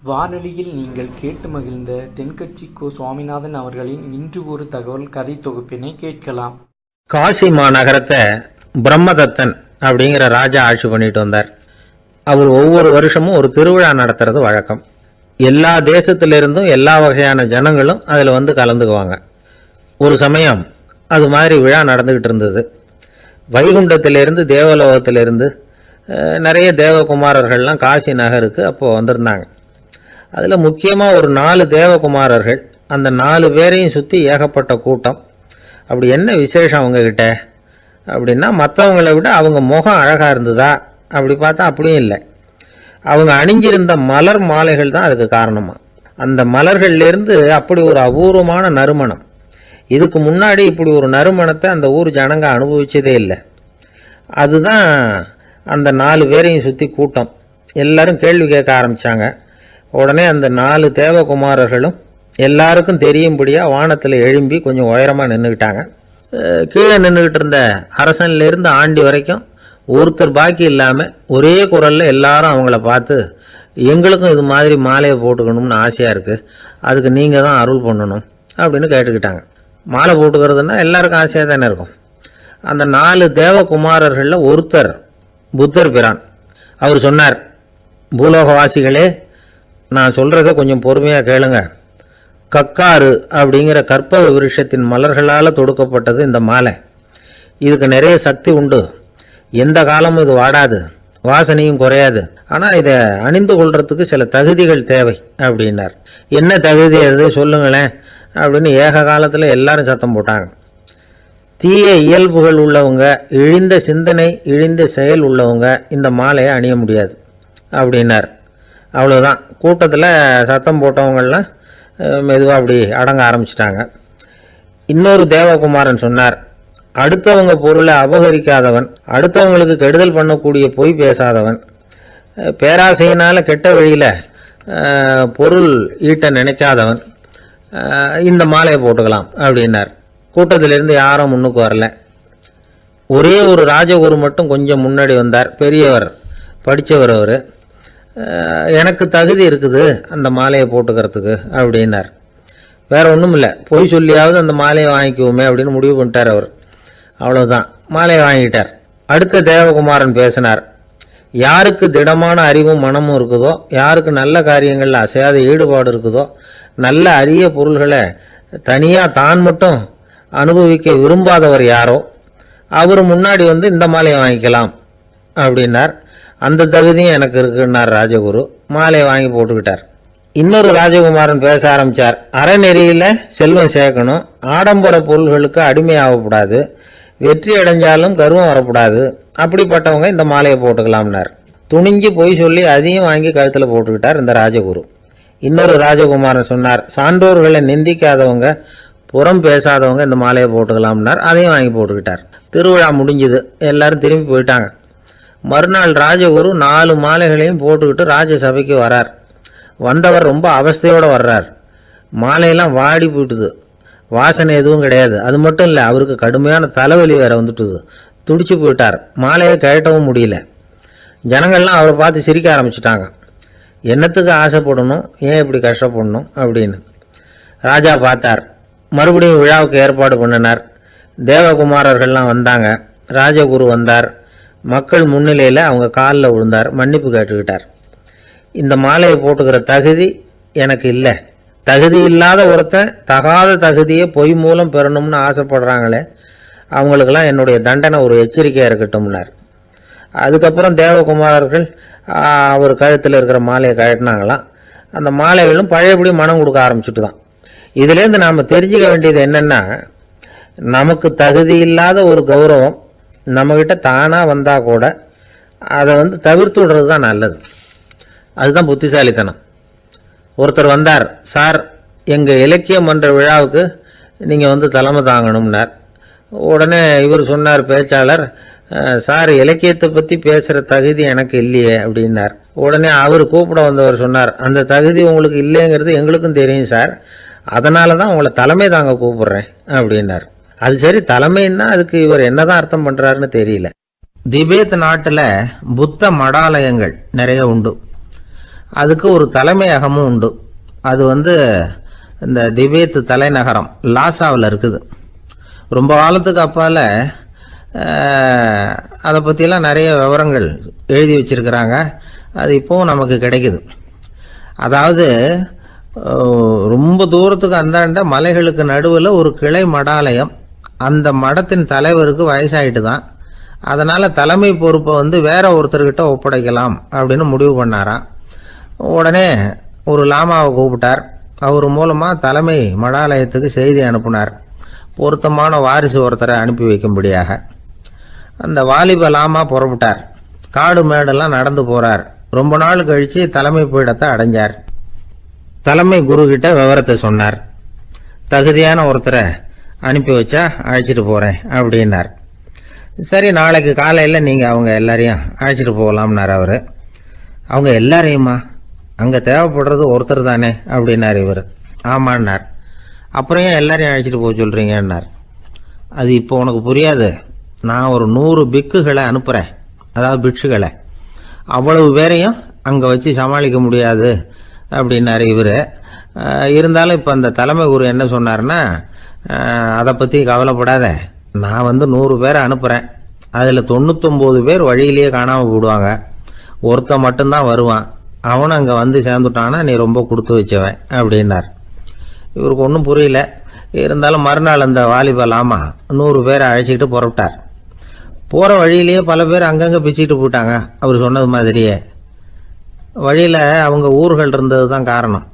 வானொலியில் நீங்கள் கேட்டு மகிழ்ந்த தென்கட்சி கோ. சுவாமிநாதன் அவர்களின் இன்று ஒரு தகவல் கதை தொகுப்பினை கேட்கலாம். காசி மாநகரத்தை பிரம்மதத்தன் அப்படிங்கிற ராஜா ஆட்சி பண்ணிட்டு வந்தார். அவர் ஒவ்வொரு வருஷமும் ஒரு திருவிழா நடத்துறது வழக்கம். எல்லா தேசத்திலிருந்தும் எல்லா வகையான ஜனங்களும் அதில் வந்து கலந்துக்குவாங்க. ஒரு சமயம் அது மாதிரி விழா நடந்துக்கிட்டு இருந்தது. வைகுண்டத்திலிருந்து தேவலோகத்திலிருந்து நிறைய தேவகுமாரர்கள்லாம் காசி நகருக்கு அப்போது வந்திருந்தாங்க. அதில் முக்கியமாக ஒரு 4 தேவகுமாரர்கள், அந்த 4 பேரையும் சுற்றி ஏகப்பட்ட கூட்டம். அப்படி என்ன விசேஷம் அவங்கக்கிட்ட அப்படின்னா, மற்றவங்களை விட அவங்க முகம் அழகாக இருந்ததா அப்படி பார்த்தா அப்படியும் இல்லை. அவங்க அணிஞ்சிருந்த மலர் மாலைகள் தான் அதுக்கு காரணமாக. அந்த மலர்கள்லேருந்து அப்படி ஒரு அபூர்வமான நறுமணம். இதுக்கு முன்னாடி இப்படி ஒரு நறுமணத்தை அந்த ஊர் ஜனங்க அனுபவிச்சதே இல்லை. அதுதான் அந்த 4 பேரையும் சுற்றி கூட்டம். எல்லாரும் கேள்வி கேட்க ஆரம்பித்தாங்க. உடனே அந்த 4 தேவகுமாரர்களும் எல்லாருக்கும் தெரியும்படியாக வானத்தில் எழும்பி கொஞ்சம் உயரமாக நின்றுக்கிட்டாங்க. கீழே நின்றுக்கிட்டு இருந்த அரசன்லேருந்து ஆண்டி வரைக்கும் ஒருத்தர் பாக்கி இல்லாமல் ஒரே குரலில் எல்லாரும் அவங்கள பார்த்து, எங்களுக்கும் இது மாதிரி மாலையை போட்டுக்கணும்னு ஆசையாக இருக்குது, அதுக்கு நீங்கள் தான் அருள் பண்ணணும் அப்படின்னு கேட்டுக்கிட்டாங்க. மாலை போட்டுக்கிறதுனா எல்லாருக்கும் ஆசையாக தானே இருக்கும். அந்த 4 தேவகுமாரர்களில் ஒருத்தர் புத்தர் பிரான். அவர் சொன்னார், பூலோகவாசிகளே, நான் சொல்கிறத கொஞ்சம் பொறுமையாக கேளுங்க. கக்காரு அப்படிங்கிற கற்பக விருஷத்தின் மலர்களால் தொடுக்கப்பட்டது இந்த மாலை. இதுக்கு நிறைய சக்தி உண்டு. எந்த காலமும் இது வாடாது, வாசனையும் குறையாது. ஆனால் இதை அணிந்து கொள்றதுக்கு சில தகுதிகள் தேவை அப்படின்னார். என்ன தகுதி அது சொல்லுங்களேன் அப்படின்னு ஏக காலத்தில் எல்லாரும் சத்தம் போட்டாங்க. தீய இயல்புகள் உள்ளவங்க, இழிந்த சிந்தனை, இழிந்த செயல் உள்ளவங்க இந்த மாலையை அணிய முடியாது அப்படின்னார். அவ்வளோதான். கூட்டத்தில் சத்தம் போட்டவங்கள்லாம் மெதுவாக அப்படி அடங்க ஆரம்பிச்சிட்டாங்க. இன்னொரு தேவகுமாரன் சொன்னார், அடுத்தவங்க பொருளை அபகரிக்காதவன், அடுத்தவங்களுக்கு கெடுதல் பண்ணக்கூடிய பொய் பேசாதவன், பேராசையினால் கெட்ட வழியில் பொருள் ஈட்ட நினைக்காதவன் இந்த மாலையை போட்டுக்கலாம் அப்படின்னார். கூட்டத்திலிருந்து யாரும் முன்னுக்கு வரல. ஒரே ஒரு ராஜகுரு மட்டும் கொஞ்சம் முன்னாடி வந்தார். பெரியவர், படித்தவர். அவர், எனக்கு தகுதி இருக்குது அந்த மாலையை போட்டுக்கிறதுக்கு அப்படின்னார். வேற ஒன்றும் இல்லை, பொய் சொல்லியாவது அந்த மாலையை வாங்கிக்குவோமே அப்படின்னு முடிவு பண்ணிட்டார் அவர். அவ்வளோதான், மாலையை வாங்கிட்டார். அடுத்த தேவகுமாரன் பேசினார். யாருக்கு திடமான அறிவும் மனமும் இருக்குதோ, யாருக்கு நல்ல காரியங்களில் அசையாத ஈடுபாடு இருக்குதோ, நல்ல அரிய பொருள்களை தனியாக தான் மட்டும் அனுபவிக்க விரும்பாதவர் யாரோ அவர் முன்னாடி வந்து இந்த மாலையை வாங்கிக்கலாம் அப்படின்னார். அந்த தகுதியும் எனக்கு இருக்குன்னார் ராஜகுரு. மாலையை வாங்கி போட்டுக்கிட்டார். இன்னொரு ராஜகுமாரன் பேச ஆரம்பித்தார். அறநெறியில் செல்வம் சேர்க்கணும், ஆடம்பர பொருள்களுக்கு அடிமையாகக்கூடாது, வெற்றி அடைஞ்சாலும் கர்வம் வரக்கூடாது, அப்படிப்பட்டவங்க இந்த மாலையை போட்டுக்கலாம்னார். துணிஞ்சு பொய் சொல்லி அதையும் வாங்கி கழுத்தில் போட்டுக்கிட்டார் இந்த ராஜகுரு. இன்னொரு ராஜகுமாரன் சொன்னார், சான்றோர்களை நிந்திக்காதவங்க, புறம் பேசாதவங்க இந்த மாலையை போட்டுக்கலாம்னார். அதையும் வாங்கி போட்டுக்கிட்டார். திருவிழா முடிஞ்சுது, எல்லாரும் திரும்பி போயிட்டாங்க. மறுநாள் ராஜகுரு 4 மாலைகளையும் போட்டுக்கிட்டு ராஜசபைக்கு வரார். வந்தவர் ரொம்ப அவஸ்தையோடு வர்றார். மாலையெல்லாம் வாடி போயிட்டுது, வாசனை எதுவும் கிடையாது. அது மட்டும் இல்லை, அவருக்கு கடுமையான தலைவலி வேற வந்துட்டுது. துடிச்சு போயிட்டார். மாலையை கழட்டவும் முடியல. ஜனங்கள்லாம் அவரை பார்த்து சிரிக்க ஆரம்பிச்சிட்டாங்க. என்னத்துக்கு ஆசைப்படணும், ஏன் இப்படி கஷ்டப்படணும் அப்படின்னு. ராஜா பார்த்தார். மறுபடியும் விழாவுக்கு ஏற்பாடு பண்ணினார். தேவகுமாரர்கள்லாம் வந்தாங்க. ராஜகுரு வந்தார். மக்கள் முன்னிலையில் அவங்க காலில் விழுந்தார், மன்னிப்பு கேட்டுக்கிட்டார். இந்த மாலையை போட்டுக்கிற தகுதி எனக்கு இல்லை. தகுதி இல்லாத ஒருத்தன் தகாத தகுதியை பொய் மூலம் பெறணும்னு ஆசைப்படுறாங்களே, அவங்களுக்கெல்லாம் என்னுடைய தண்டனை ஒரு எச்சரிக்கையாக இருக்கட்டும்னார். அதுக்கப்புறம் தேவகுமாரர்கள் அவர் கழுத்தில் இருக்கிற மாலையை கழட்டினாங்களாம். அந்த மாலைகளும் பழையபடி மனம் கொடுக்க ஆரம்பிச்சுட்டு தான். இதுலேருந்து நாம் தெரிஞ்சுக்க வேண்டியது என்னென்னா, நமக்கு தகுதி இல்லாத ஒரு கௌரவம் நம்மக்கிட்ட தானாக வந்தால் கூட அதை தவிர்த்து விடுறது தான் நல்லது. அதுதான் புத்திசாலித்தனம். ஒருத்தர் வந்தார். சார், எங்கள் இலக்கிய மன்ற விழாவுக்கு நீங்கள் தலைமை தாங்கணும்னார். உடனே இவர் சொன்னார், பேச்சாளர், சார், இலக்கியத்தை பற்றி பேசுகிற தகுதி எனக்கு இல்லையே அப்படின்னார். உடனே அவர் கூப்பிட வந்தவர் சொன்னார், அந்த தகுதி உங்களுக்கு இல்லைங்கிறது எங்களுக்கும் தெரியும் சார், அதனால தான் உங்களை தலைமை தாங்க கூப்பிட்றேன் அப்படின்னார். அது சரி, தலைமைன்னா அதுக்கு இவர் என்னதான் அர்த்தம் பண்ணுறாருன்னு தெரியல. திபேத் நாட்டில் புத்த மடாலயங்கள் நிறைய உண்டு. அதுக்கு ஒரு தலைமையகமும் உண்டு. அது இந்த திபேத் தலைநகரம் லாசாவில் இருக்குது. ரொம்ப காலத்துக்கு அப்பால் அதை பற்றியெல்லாம் நிறைய விவரங்கள் எழுதி வச்சிருக்கிறாங்க. அது இப்போவும் நமக்கு கிடைக்குது. அதாவது ரொம்ப தூரத்துக்கு அந்தாண்ட மலைகளுக்கு நடுவில் ஒரு கிளை மடாலயம். அந்த மடத்தின் தலைவருக்கு வயசாயிட்டு தான். அதனால் தலைமை பொறுப்பை வேற ஒருத்தர்கிட்ட ஒப்படைக்கலாம் அப்படின்னு முடிவு பண்ணாராம். உடனே ஒரு லாமாவை கூப்பிட்டார். அவர் மூலமாக தலைமை மடாலயத்துக்கு செய்தி அனுப்புனார், பொருத்தமான வாரிசு ஒருத்தரை அனுப்பி வைக்கும்படியாக. அந்த வாலிப லாமா புறப்பட்டார். காடு மேடெல்லாம் நடந்து போகிறார். ரொம்ப நாள் கழித்து தலைமை பீடத்தை அடைஞ்சார். தலைமை குரு கிட்ட விவரத்தை சொன்னார். தகுதியான ஒருத்தரை அனுப்பி வச்சா அழைச்சிட்டு போகிறேன் அப்படின்னார். சரி, நாளைக்கு காலையில் நீங்கள் அவங்க எல்லாரையும் அழைச்சிட்டு போகலாம்னார் அவர். அவங்க எல்லாரையுமா? அங்கே தேவைப்படுறது ஒருத்தர் தானே அப்படின்னார் இவர். ஆமான்னார். அப்புறம் ஏன் எல்லாரையும் அழைச்சிட்டு போக சொல்கிறீங்கன்னார். அது இப்போ உனக்கு புரியாது. நான் ஒரு 100 பிக்குகளை அனுப்புகிறேன், அதாவது பிட்சுகளை. அவ்வளவு பேரையும் அங்கே வச்சு சமாளிக்க முடியாது அப்படின்னாரு இவர். இருந்தாலும் இப்போ அந்த தலைமை குரு என்ன சொன்னார்னா, அதை பற்றி கவலைப்படாத, நான் 100 பேரை அனுப்புகிறேன். அதில் 99 பேர் வழியிலேயே காணாமல் போடுவாங்க, ஒருத்தன் மட்டும்தான் வருவான். அவனும் அங்கே சேர்ந்துட்டானா நீ ரொம்ப கொடுத்து வச்சவன் அப்படின்னார். இவருக்கு ஒன்றும் புரியல. இருந்தாலும் மறுநாள் அந்த வாலிப லாமா 100 பேரை அழைச்சிக்கிட்டு புறப்பட்டார். போகிற வழியிலேயே பல பேர் அங்கங்கே பிச்சுக்கிட்டு போயிட்டாங்க. அவர் சொன்னது மாதிரியே வழியில் அவங்க ஊர்கள் இருந்தது தான் காரணம்.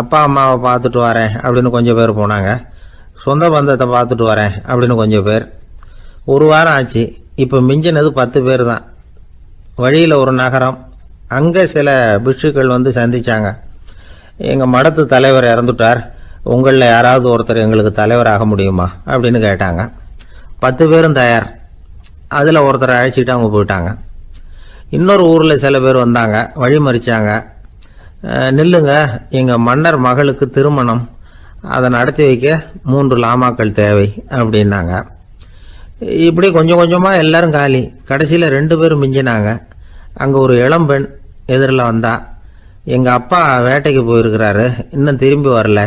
அப்பா அம்மாவை பார்த்துட்டு வரேன் அப்படின்னு கொஞ்சம் பேர் போனாங்க. சொந்த பந்தத்தை பார்த்துட்டு வரேன் அப்படின்னு கொஞ்சம் பேர். ஒரு வாரம் ஆச்சு. இப்போ மிஞ்சினது 10 பேர் தான். வழியில் ஒரு நகரம். அங்கே சில பிட்சுக்கள் சந்திச்சாங்க. எங்கள் மடத்து தலைவர் இறந்துட்டார், உங்களில் யாராவது ஒருத்தர் எங்களுக்கு தலைவராக முடியுமா அப்படின்னு கேட்டாங்க. 10 பேரும் தயார். அதில் ஒருத்தரை அழைச்சிக்கிட்டு அவங்க போயிட்டாங்க. இன்னொரு ஊரில் சில பேர் வந்தாங்க, வழி மறிச்சாங்க. நில்லுங்க, எங்கள் மன்னர் மகளுக்கு திருமணம், அதை நடத்தி வைக்க 3 லாமாக்கள் தேவை அப்படின்னாங்க. இப்படி கொஞ்சம் கொஞ்சமாக எல்லாரும் காலி. கடைசியில் 2 பேரும் மிஞ்சினாங்க. அங்கே ஒரு இளம்பெண் எதிரில் வந்தா. எங்கள் அப்பா வேட்டைக்கு போயிருக்கிறாரு, இன்னும் திரும்பி வரல.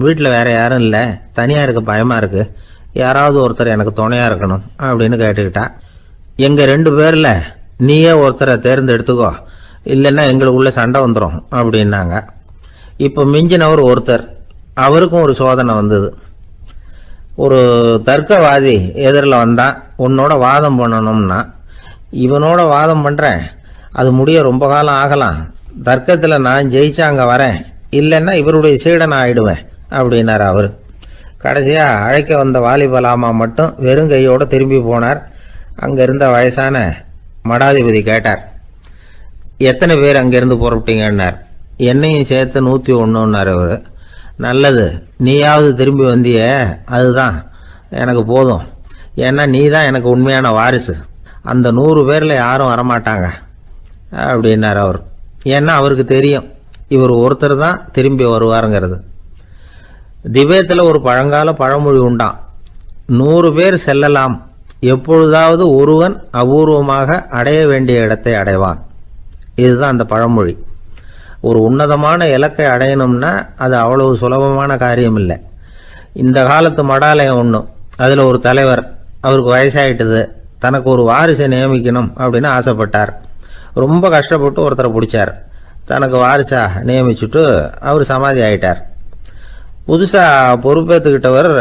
வீட்டில் வேற யாரும் இல்லை, தனியாக இருக்க பயமாக இருக்குது, யாராவது ஒருத்தர் எனக்கு துணையாக இருக்கணும் அப்படின்னு கேட்டுக்கிட்டா. எங்கள் 2 பேரில் நீயே ஒருத்தரை தேர்ந்தெடுத்துக்கோ, இல்லைன்னா எங்களுக்குள்ளே சண்டை வந்துடும் அப்படின்னாங்க. இப்போ மிஞ்சினவர் ஒருத்தர். அவருக்கும் ஒரு சோதனை வந்தது. ஒரு தர்க்கவாதி எதிரில் வந்தான். உன்னோட வாதம் பண்ணணும்னா. இவனோட வாதம் பண்ணுறேன், அது முடிய ரொம்ப காலம் ஆகலாம். தர்க்கத்தில் நான் ஜெயிச்சா அங்கே வரேன், இல்லைன்னா இவருடைய சீடனை ஆயிடுவேன் அப்படின்னார் அவர். கடைசியாக அழைக்க வந்த வாலிப லாமா மட்டும் வெறும் கையோடு திரும்பி போனார். அங்கே இருந்த வயசான மடாதிபதி கேட்டார், எத்தனை பேர் அங்கேருந்து புறப்பட்டீங்கன்னார். என்னையும் சேர்த்து 101ன்னார் அவர். நல்லது, நீயாவது திரும்பி வந்தியே, அதுதான் எனக்கு போதும். ஏன்னா நீ தான் எனக்கு உண்மையான வாரிசு. அந்த 100 பேரில் யாரும் வரமாட்டாங்க அப்படின்னார் அவர். ஏன்னா அவருக்கு தெரியும் இவர் ஒருத்தர் தான் திரும்பி வருவாருங்கிறது. திபேத்தில் ஒரு பழங்கால பழமொழி உண்டாம், 100 பேர் செல்லலாம், எப்பொழுதாவது ஒருவன் அபூர்வமாக அடைய வேண்டிய இடத்தை அடைவான். இதுதான் அந்த பழமொழி. ஒரு உன்னதமான இலக்கை அடையணும்னா அது அவ்வளவு சுலபமான காரியம் இல்லை. இந்த காலத்து மடாலயம் ஒன்று, அதில் ஒரு தலைவர், அவருக்கு வயசாயிட்டுது, தனக்கு ஒரு வாரிசை நியமிக்கணும் அப்படின்னு ஆசைப்பட்டார். ரொம்ப கஷ்டப்பட்டு ஒருத்தரை பிடிச்சார். தனக்கு வாரிசா நியமிச்சுட்டு அவர் சமாதி ஆயிட்டார். புதுசாக பொறுப்பேற்றுக்கிட்டவர்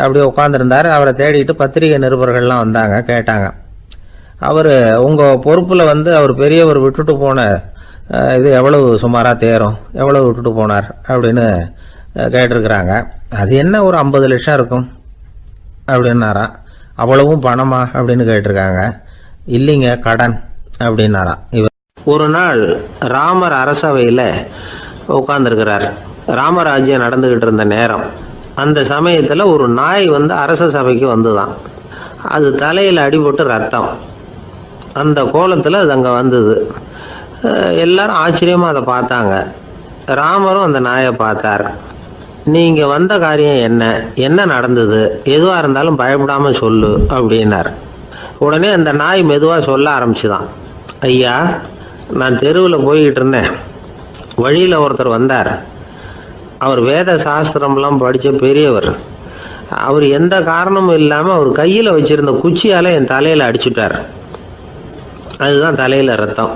அப்படியே உட்காந்துருந்தார். அவரை தேடிட்டு பத்திரிகை நிருபர்கள்லாம் வந்தாங்க, கேட்டாங்க. அவர் உங்கள் பொறுப்பில் அவர் பெரியவர் விட்டுட்டு போன இது எவ்வளவு சுமாராக தேரும், எவ்வளவு விட்டுட்டு போனார் அப்படின்னு கேட்டிருக்கிறாங்க. அது என்ன ஒரு 50 லட்சம் இருக்கும் அப்படின்னாராம். அவ்வளவும் பணமா அப்படின்னு கேட்டிருக்காங்க. இல்லைங்க, கடன் அப்படின்னாராம். இவர் ஒரு நாள் ராமர் அரசவையில் உட்காந்துருக்கிறார். ராமராஜ்யம் நடந்துக்கிட்டு இருந்த நேரம். அந்த சமயத்தில் ஒரு நாய் அரச சபைக்கு வந்துதான். அது தலையில் அடிபட்டு ரத்தம். அந்த கோலத்தில் அது அங்கே வந்தது. எல்லாரும் ஆச்சரியமாக அதை பார்த்தாங்க. ராமரும் அந்த நாயை பார்த்தார். நீங்கள் வந்த காரியம் என்ன, என்ன நடந்தது, எதுவாக இருந்தாலும் பயப்படாமல் சொல்லு அப்படின்னார். உடனே அந்த நாய் மெதுவாக சொல்ல ஆரம்பிச்சுதான். ஐயா, நான் தெருவில் போய்கிட்டு இருந்தேன். வழியில் ஒருத்தர் வந்தார். அவர் வேத சாஸ்திரம்லாம் படித்த பெரியவர். அவர் எந்த காரணமும் இல்லாமல் அவர் கையில் வச்சுருந்த குச்சியால் என் தலையில் அடிச்சுட்டார். அதுதான் தலையில் ரத்தம்.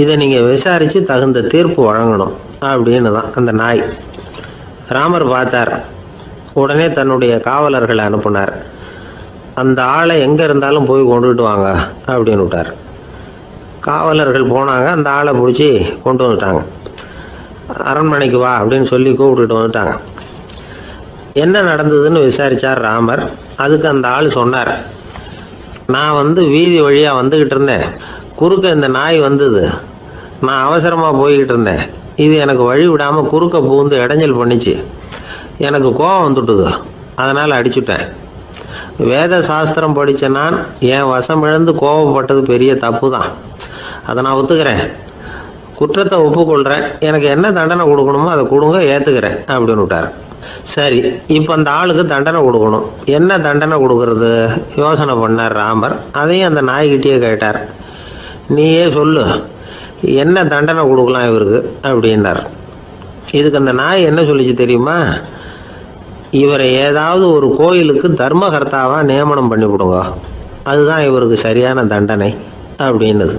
இதை நீங்கள் விசாரித்து தகுந்த தீர்ப்பு வழங்கணும் அப்படின்னு தான் அந்த நாய். ராமர் பார்த்தார். உடனே தன்னுடைய காவலர்களை அனுப்புனார். அந்த ஆளை எங்கே இருந்தாலும் போய் கொண்டுகிட்டு வாங்க அப்படின்னு விட்டார். காவலர்கள் போனாங்க. அந்த ஆளை பிடிச்சி கொண்டு வந்துட்டாங்க. அரண்மனைக்கு வா அப்படின்னு சொல்லி கூப்பிட்டுட்டு வந்துட்டாங்க. என்ன நடந்ததுன்னு விசாரித்தார் ராமர். அதுக்கு அந்த ஆள் சொன்னார், நான் வீதி வழியாக வந்துக்கிட்டு இருந்தேன். குறுக்க இந்த நாய் வந்தது. நான் அவசரமாக போய்கிட்டு இருந்தேன். இது எனக்கு வழி விடாமல் குறுக்க பூந்து இடைஞ்சல் பண்ணிச்சு. எனக்கு கோபம் வந்துட்டுது. அதனால் அடிச்சுட்டேன். வேத சாஸ்திரம் படித்த நான் என் வசம் இழந்து கோபப்பட்டது பெரிய தப்பு தான். அதை நான் ஒத்துக்கிறேன். குற்றத்தை ஒப்புக்கொள்கிறேன். எனக்கு என்ன தண்டனை கொடுக்கணுமோ அதை கொடுங்க, ஏற்றுக்கிறேன் அப்படின்னு விட்டார். சரி, இப்போ அந்த ஆளுக்கு தண்டனை கொடுக்கணும். என்ன தண்டனை கொடுக்கறது யோசனை பண்ணார் ராமர். அதையும் அந்த நாய்கிட்டே கேட்டார். நீயே சொல்லு, என்ன தண்டனை கொடுக்கலாம் இவருக்கு அப்படின்னார். இதுக்கு அந்த நாய் என்ன சொல்லிச்சு தெரியுமா? இவரை ஏதாவது ஒரு கோயிலுக்கு தர்மகர்த்தாவாக நியமனம் பண்ணி கொடுங்க, அதுதான் இவருக்கு சரியான தண்டனை அப்படின்னுது.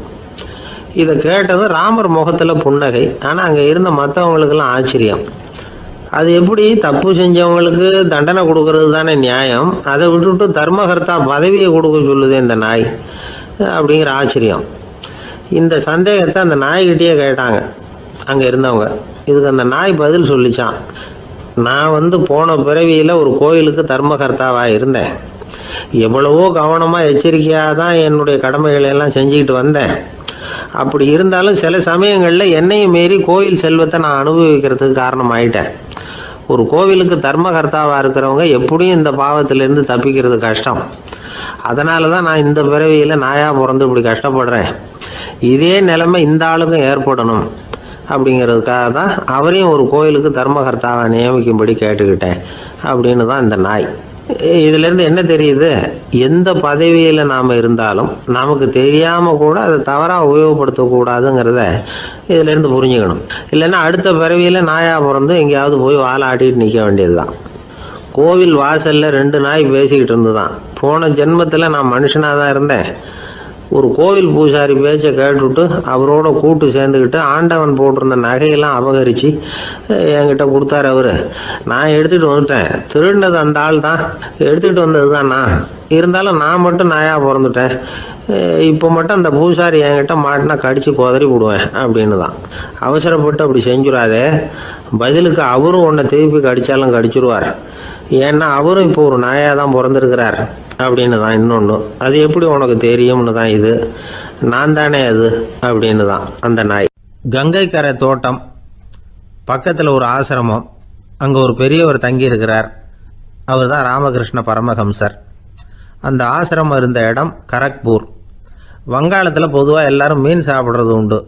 இதை கேட்டதும் ராமர் முகத்தில் புன்னகை. ஆனால் அங்கே இருந்த மற்றவங்களுக்கெல்லாம் ஆச்சரியம். அது எப்படி, தப்பு செஞ்சவங்களுக்கு தண்டனை கொடுக்கறது தானே நியாயம், அதை விட்டுவிட்டு தர்மகர்த்தா பதவியை கொடுக்க சொல்லுது இந்த நாய் அப்படிங்கிற ஆச்சரியம். இந்த சந்தேகத்தை அந்த நாய்கிட்டேயே கேட்டாங்க அங்கே இருந்தவங்க. இதுக்கு அந்த நாய் பதில் சொல்லிச்சான். நான் போன பிறவியில் ஒரு கோயிலுக்கு தர்மகர்த்தாவாக இருந்தேன். எவ்வளவோ கவனமாக எச்சரிக்கையாக தான் என்னுடைய கடமைகளை எல்லாம் செஞ்சுக்கிட்டு வந்தேன். அப்படி இருந்தாலும் சில சமயங்களில் என்னையும் மீறி கோயில் செல்வத்தை நான் அனுபவிக்கிறதுக்கு காரணமாயிட்டேன். ஒரு கோவிலுக்கு தர்மகர்த்தாவாக இருக்கிறவங்க எப்படியும் இந்த பாவத்திலேருந்து தப்பிக்கிறது கஷ்டம். அதனால தான் நான் இந்த பிறவியில் நாயாக பிறந்து இப்படி கஷ்டப்படுறேன். இதே நிலைமை இந்த ஆளுக்கும் ஏற்படணும் அப்படிங்கிறதுக்காக தான் அவரையும் ஒரு கோயிலுக்கு தர்மகர்த்தாவை நியமிக்கும்படி கேட்டுக்கிட்டேன் அப்படின்னு தான் இந்த நாய். இதிலேருந்து என்ன தெரியுது? எந்த பதவியில் நாம் இருந்தாலும் நமக்கு தெரியாமல் கூட அதை தவறாக உபயோகப்படுத்தக்கூடாதுங்கிறத இதிலேருந்து புரிஞ்சுக்கணும். இல்லைன்னா அடுத்த பிறவியில் நாயாக பிறந்து எங்கேயாவது போய் வாழை ஆட்டிட்டு நிற்க வேண்டியது தான். கோவில் வாசலில் 2 நாய் பேசிக்கிட்டு இருந்து தான். போன ஜென்மத்தில் நான் மனுஷனாக தான் இருந்தேன். ஒரு கோவில் பூசாரி பேச்சை கேட்டுவிட்டு அவரோட கூட்டு சேர்ந்துக்கிட்டு ஆண்டவன் போட்டிருந்த நகையெல்லாம் அபகரித்து என்கிட்ட கொடுத்தாரு அவர். நான் எடுத்துகிட்டு வந்துட்டேன். திருடினது அந்த ஆள் தான், எடுத்துகிட்டு வந்தது தான் நான். இருந்தாலும் நான் மட்டும் நாயாக பிறந்துட்டேன். இப்போ மட்டும் அந்த பூசாரி என்கிட்ட மாட்டினா கடித்து குதறி விடுவேன் அப்படின்னு தான். அவசரப்பட்டு அப்படி செஞ்சுடாதே. பதிலுக்கு அவரும் உன்னை திருப்பி கடித்தாலும் கடிச்சிருவார். ஏன்னா அவரும் இப்போ ஒரு நாயாக தான் பிறந்திருக்கிறார் அப்படின்னு தான் இன்னொன்று. அது எப்படி உனக்கு தெரியும்னு தான் இது. நான் தானே அது அப்படின்னு தான் அந்த நாய். கங்கை கரை தோட்டம் பக்கத்தில் ஒரு ஆசிரமம். அங்கே ஒரு பெரியவர் தங்கி இருக்கிறார். அவர் தான் ராமகிருஷ்ண பரமஹம்சர். அந்த ஆசிரமம் இருந்த இடம் கரக்பூர். வங்காளத்தில் பொதுவாக எல்லாரும் மீன் சாப்பிட்றது உண்டு.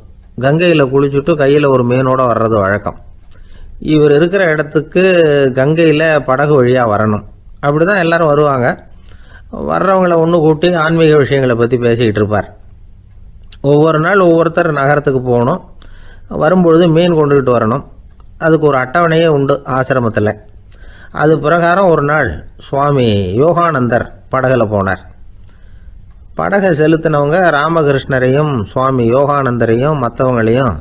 கங்கையில் குளிச்சுட்டு கையில் ஒரு மீனோடு வர்றது வழக்கம். இவர் இருக்கிற இடத்துக்கு கங்கையில் படகு வழியாக வரணும். அப்படி தான் எல்லோரும் வருவாங்க. வர்றவங்கள ஒன்று கூட்டி ஆன்மீக விஷயங்களை பற்றி பேசிக்கிட்டு இருப்பார். ஒவ்வொரு நாள் ஒவ்வொருத்தர் நகரத்துக்கு போகணும். வரும்பொழுது மீன் கொண்டுக்கிட்டு வரணும். அதுக்கு ஒரு அட்டவணையே உண்டு ஆசிரமத்தில். அது பிரகாரம் ஒரு நாள் சுவாமி யோகானந்தர் படகுல போனார். படகை செலுத்தினவங்க ராமகிருஷ்ணரையும் சுவாமி யோகானந்தரையும் மற்றவங்களையும்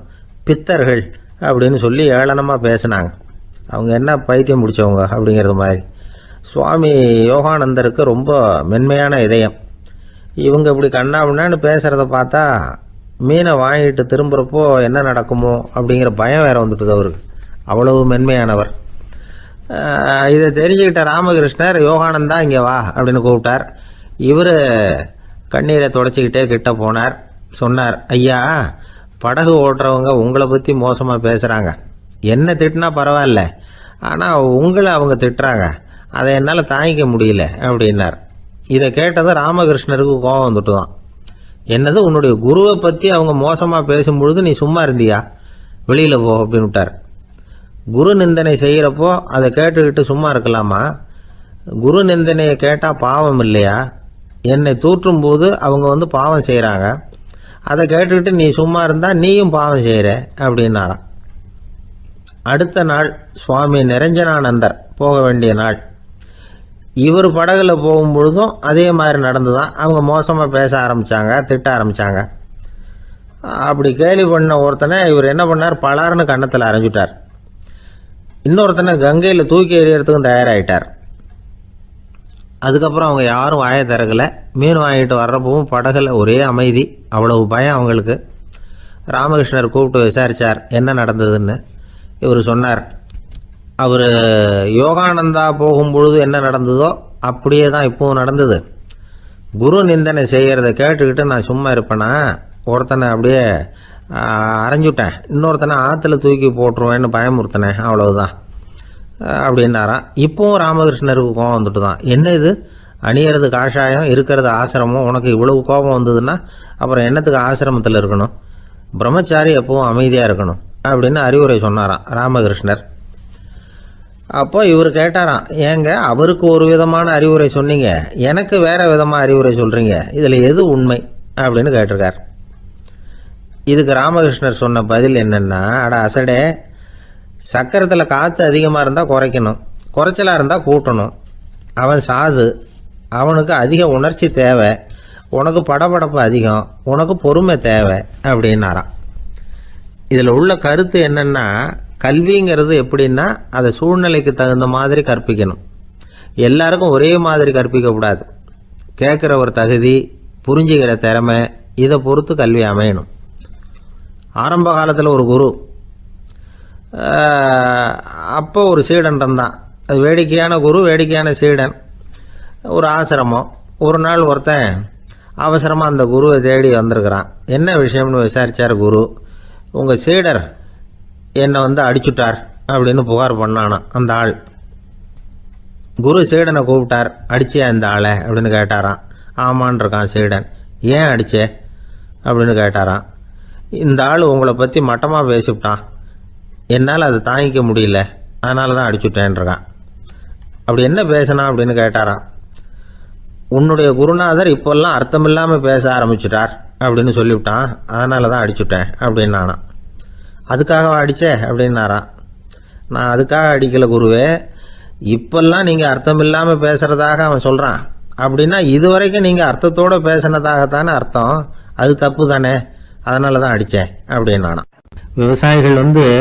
பித்தர்கள் அப்படின்னு சொல்லி ஏளனமாக பேசினாங்க. அவங்க என்ன பைத்தியம் பிடிச்சவங்க அப்படிங்கிறது மாதிரி. சுவாமி யோகானந்தருக்கு ரொம்ப மென்மையான இதயம். இவங்க இப்படி கண்ணாபின்னான்னு பேசுகிறத பார்த்தா மீனை வாங்கிட்டு திரும்புகிறப்போ என்ன நடக்குமோ அப்படிங்கிற பயம் வேறு வந்துட்டுது அவருக்கு. அவ்வளவு மென்மையானவர். இதை தெரிஞ்சுக்கிட்ட ராமகிருஷ்ணர் யோகானந்தா இங்கே வா அப்படின்னு கூப்பிட்டார். இவர் கண்ணீரை தொடச்சிக்கிட்டே கிட்ட போனார். சொன்னார், ஐயா, படகு ஓட்டுறவங்க உங்களை பற்றி மோசமாக பேசுகிறாங்க. என்ன திட்டினா பரவாயில்ல, ஆனால் உங்களை அவங்க திட்டுறாங்க. அதை என்னால் தாங்கிக்க முடியல அப்படின்னார். இதை கேட்டதும் ராமகிருஷ்ணருக்கு கோபம் வந்துட்டு தான். என்னது, உன்னுடைய குருவை பற்றி அவங்க மோசமாக பேசும்பொழுது நீ சும்மா இருந்தியா? வெளியில் போ அப்படின்னு விட்டார். குரு நிந்தனை செய்கிறப்போ அதை கேட்டுக்கிட்டு சும்மா இருக்கலாமா? குரு நிந்தனையை கேட்டால் பாவம் இல்லையா? என்னை தூற்றும் போது அவங்க பாவம் செய்கிறாங்க. அதை கேட்டுக்கிட்டு நீ சும்மா இருந்தால் நீயும் பாவம் செய்கிற அப்படின்னாராம். அடுத்த நாள் சுவாமி நிரஞ்சனானந்தர் போக வேண்டிய நாள். இவர் படகுல போகும்பொழுதும் அதே மாதிரி நடந்துதான். அவங்க மோசமாக பேச ஆரம்பித்தாங்க, திட்ட ஆரம்பித்தாங்க. அப்படி கேலி பண்ண ஒருத்தனை இவர் என்ன பண்ணார், பலார்னு கன்னத்தில் அரைஞ்சிட்டார். இன்னொருத்தனை கங்கையில் தூக்கி எறியறதுக்கும் தயாராகிட்டார். அதுக்கப்புறம் அவங்க யாரும் வாயை திறக்கலை. மீன் வாங்கிட்டு வர்றப்பவும் படகுல ஒரே அமைதி, அவ்வளவு பயம் அவங்களுக்கு. ராமகிருஷ்ணர் கூப்பிட்டு விசாரித்தார் என்ன நடந்ததுன்னு. இவர் சொன்னார், அவர் யோகானந்தா போகும்பொழுது என்ன நடந்ததோ அப்படியே தான் இப்போவும் நடந்தது. குரு நிந்தனை செய்கிறத கேட்டுக்கிட்டு நான் சும்மா இருப்பேனா, ஒருத்தனை அப்படியே அரைஞ்சுட்டேன், இன்னொருத்தனை ஆற்றுல தூக்கி போட்டுருவேன்னு பயமுறுத்தினேன், அவ்வளவுதான் அப்படின்னாராம். இப்போவும் ராமகிருஷ்ணருக்கு கோபம் வந்துட்டு தான். என்ன இது, அணியறது காஷாயம், இருக்கிறது ஆசிரமம், உனக்கு இவ்வளவு கோபம் வந்ததுன்னா அப்புறம் என்னத்துக்கு ஆசிரமத்தில் இருக்கணும், பிரம்மச்சாரி எப்பவும் அமைதியாக இருக்கணும் அப்படின்னு அறிவுரை சொன்னாராம் ராமகிருஷ்ணர். அப்போ இவர் கேட்டாராம், ஏங்க அவருக்கு ஒரு விதமான அறிவுரை சொன்னீங்க, எனக்கு வேற விதமாக அறிவுரை சொல்கிறீங்க, இதில் எது உண்மை அப்படின்னு கேட்டிருக்கார். இதுக்கு ராமகிருஷ்ணர் சொன்ன பதில் என்னென்னா, அட அசடே, சக்கரத்தில் காற்று அதிகமாக இருந்தால் குறைக்கணும், குறைச்சலாக இருந்தால் கூட்டணும். அவன் சாது, அவனுக்கு அதிக உணர்ச்சி தேவை, உனக்கு படபடப்பு அதிகம், உனக்கு பொறுமை தேவை அப்படின்னாராம். இதில் உள்ள கருத்து என்னென்னா, கல்விங்கிறது எப்படின்னா அதை சூழ்நிலைக்கு தகுந்த மாதிரி கற்பிக்கணும். எல்லாருக்கும் ஒரே மாதிரி கற்பிக்கக்கூடாது. கேட்குற ஒரு தகுதி, புரிஞ்சுக்கிற திறமை, இதை பொறுத்து கல்வி அமையணும். ஆரம்ப காலத்தில் ஒரு குரு, அப்போ ஒரு சீடன் இருந்தான். அது வேடிக்கையான குரு, வேடிக்கையான சீடன். ஒரு ஆசிரமம். ஒரு நாள் ஒருத்தன் அவசரமாக அந்த குருவை தேடி வந்திருக்கிறான். என்ன விஷயம்னு விசாரித்தார் குரு. உங்கள் சீடர் என்னை அடிச்சுட்டார் அப்படின்னு புகார் பண்ணானா அந்த ஆள். குரு சீடனை கூப்பிட்டார். அடிச்சியா இந்த ஆளை அப்படின்னு கேட்டாராம். ஆமான் இருக்கான் சீடன். ஏன் அடிச்சே அப்படின்னு கேட்டாராம். இந்த ஆள் உங்களை பற்றி மட்டமாக பேசிவிட்டான், என்னால் அதை தாங்கிக்க முடியல, அதனால தான் அடிச்சுட்டேன்ருக்கான். அப்படி என்ன பேசினா அப்படின்னு கேட்டாராம். உன்னுடைய குருநாதர் இப்போல்லாம் அர்த்தமில்லாமல் பேச ஆரம்பிச்சுட்டார் அப்படின்னு சொல்லிவிட்டான், அதனால தான் அடிச்சுட்டேன் அப்படின்னு நானா. அதுக்காக அடித்தே அப்படின்னாரான். நான் அதுக்காக அடிக்கலை குருவே, இப்பெல்லாம் நீங்கள் அர்த்தம் இல்லாமல் பேசுகிறதாக அவன் சொல்கிறான், அப்படின்னா இதுவரைக்கும் நீங்கள் அர்த்தத்தோடு பேசினதாகத்தானே அர்த்தம், அது தப்பு தானே, அதனால தான் அடித்தேன் அப்படின்னானா. விவசாயிகள்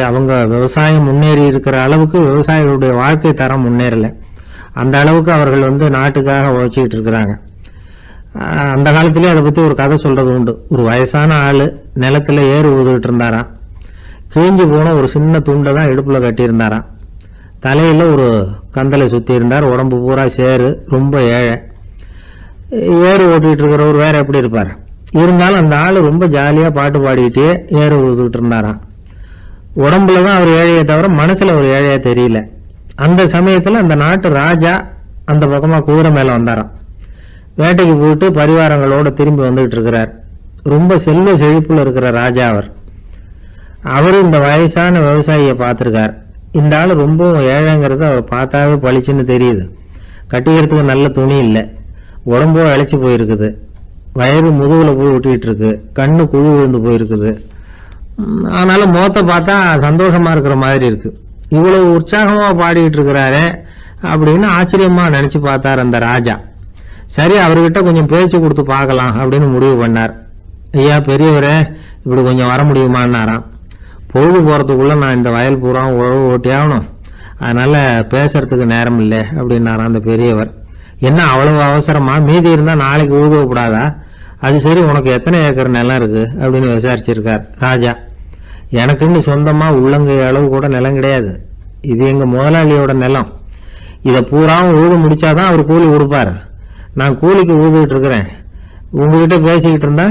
அவங்க விவசாயம் முன்னேறி இருக்கிற அளவுக்கு விவசாயிகளுடைய வாழ்க்கை தரம் முன்னேறலை. அந்த அளவுக்கு அவர்கள் நாட்டுக்காக உழைச்சிக்கிட்டு இருக்கிறாங்க. அந்த காலத்திலே அதை பற்றி ஒரு கதை சொல்கிறது உண்டு. ஒரு வயசான ஆள் நிலத்தில் ஏறு உழுதுகிட்டு இருந்தாராம். கிழிஞ்சு போன ஒரு சின்ன துண்டை தான் இடுப்பில் கட்டியிருந்தாராம். தலையில் ஒரு கந்தலை சுற்றி இருந்தார். உடம்பு பூரா சேரு, ரொம்ப ஏழை. ஏறு ஓட்டிகிட்டு இருக்கிறவர் வேறு எப்படி இருப்பார். இருந்தாலும் அந்த ஆள் ரொம்ப ஜாலியாக பாட்டு பாடிக்கிட்டே ஏறு உழுதுகிட்டு இருந்தாராம். உடம்புல தான் அவர் ஏழையை தவிர மனசில் ஒரு ஏழையாக தெரியல. அந்த சமயத்தில் அந்த நாட்டு ராஜா அந்த பக்கமாக குதிரை மேலே வந்தாராம். வேட்டைக்கு போயிட்டு பரிவாரங்களோடு திரும்பி வந்துகிட்டு இருக்கிறார். ரொம்ப செல்வ செழிப்பில் இருக்கிற ராஜா அவர் இந்த வயசான விவசாயியை பார்த்துருக்கார். இந்த ஆள் ரொம்பவும் ஏழைங்கிறது அவர் பார்த்தாவே பளிச்சுன்னு தெரியுது. கட்டிக்கிறதுக்கு நல்ல துணி இல்லை, உடம்போ இழைச்சி போயிருக்குது, வயிறு முதுகில் போய் விட்டுக்கிட்டு இருக்கு, கண்ணு குழு விழுந்து போயிருக்குது. ஆனாலும் முகத்தை பார்த்தா சந்தோஷமாக இருக்கிற மாதிரி இருக்கு. இவ்வளவு உற்சாகமாக பாடிக்கிட்டு இருக்கிறாரே அப்படின்னு ஆச்சரியமாக நினச்சி பார்த்தார் அந்த ராஜா. சரி, அவர்கிட்ட கொஞ்சம் பேச்சு கொடுத்து பார்க்கலாம் அப்படின்னு முடிவு பண்ணார். ஐயா பெரியவரே, இப்படி கொஞ்சம் வர முடியுமான்னாராம். பொழுது போகிறதுக்குள்ளே நான் இந்த வயல் பூரா உழவு ஓட்டி ஆகணும், அதனால் பேசுறதுக்கு நேரம் இல்லை அப்படின்னாராம் அந்த பெரியவர். என்ன அவ்வளவு அவசரமா, மீதி இருந்தால் நாளைக்கு உழுதக்கூடாதா? அது சரி, உனக்கு எத்தனை ஏக்கர் நிலம் இருக்குது அப்படின்னு விசாரிச்சிருக்கார் ராஜா. எனக்குன்னு சொந்தமாக உள்ளங்கை அளவு கூட நிலம் கிடையாது, இது எங்கள் முதலாளியோட நிலம். இதை பூராவும் உழுது முடிச்சாதான் அவர் கூலி கொடுப்பார். நான் கூலிக்கு உழுதுகிட்டு இருக்கிறேன், உங்ககிட்ட பேசிக்கிட்டு இருந்தா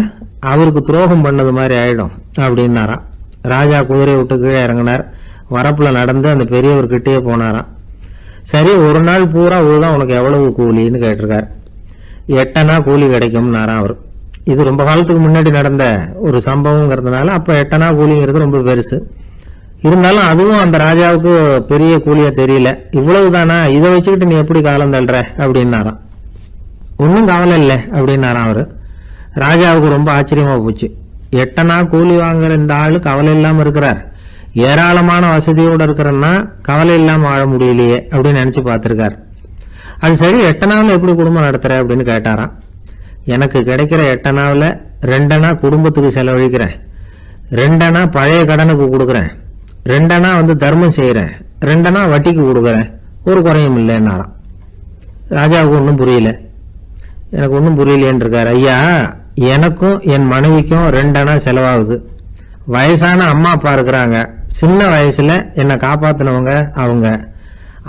அவருக்கு துரோகம் பண்ணது மாதிரி ஆயிடும் அப்படின்னாராம். ராஜா குதிரையை விட்டு கீழே இறங்கினார். வரப்பில் நடந்து அந்த பெரியவர்கிட்டயே போனாராம். சரி, ஒரு நாள் பூரா உழுதா உனக்கு எவ்வளவு கூலின்னு கேட்டிருக்கார். 8 அணா கூலி கிடைக்கும்னாராம் அவர். இது ரொம்ப காலத்துக்கு முன்னாடி நடந்த ஒரு சம்பவங்கிறதுனால அப்போ 8 அணா கூலிங்கிறது ரொம்ப பெருசு. இருந்தாலும் அதுவும் அந்த ராஜாவுக்கு பெரிய கூலியா தெரியல. இவ்வளவு தானா, இதை வச்சுக்கிட்டு நீ எப்படி காலம் தள்ளுற அப்படின்னாராம். ஒன்றும் கவலை இல்லை அப்படின்னாராம் அவர். ராஜாவுக்கு ரொம்ப ஆச்சரியமா போச்சு. 8 அணா கூலி வாங்குற இந்த ஆளு கவலை இல்லாமல் இருக்கிறார், ஏராளமான வசதியோடு இருக்கிறன்னா கவலை இல்லாமல் வாழ முடியலையே அப்படின்னு நினச்சி பார்த்துருக்கார். அது சரி, 8 நாவில் எப்படி குடும்பம் நடத்துகிற அப்படின்னு கேட்டாராம். எனக்கு கிடைக்கிற 8 நாவில் 2 அணா குடும்பத்துக்கு செலவழிக்கிறேன், 2 அணா பழைய கடனுக்கு கொடுக்குறேன், 2 அணா தர்மம் செய்கிறேன், 2 அணா வட்டிக்கு கொடுக்குறேன், ஒரு குறையும் இல்லைன்னாராம். ராஜாவுக்கு ஒன்றும் புரியல. எனக்கு ஒன்றும் புரியலேன்னு இருக்கார். ஐயா, எனக்கும் என் மனைவிக்கும் 2 அணா செலவாகுது. வயசான அம்மா அப்பா இருக்கிறாங்க, சின்ன வயசுல என்னை காப்பாத்தினவங்க அவங்க.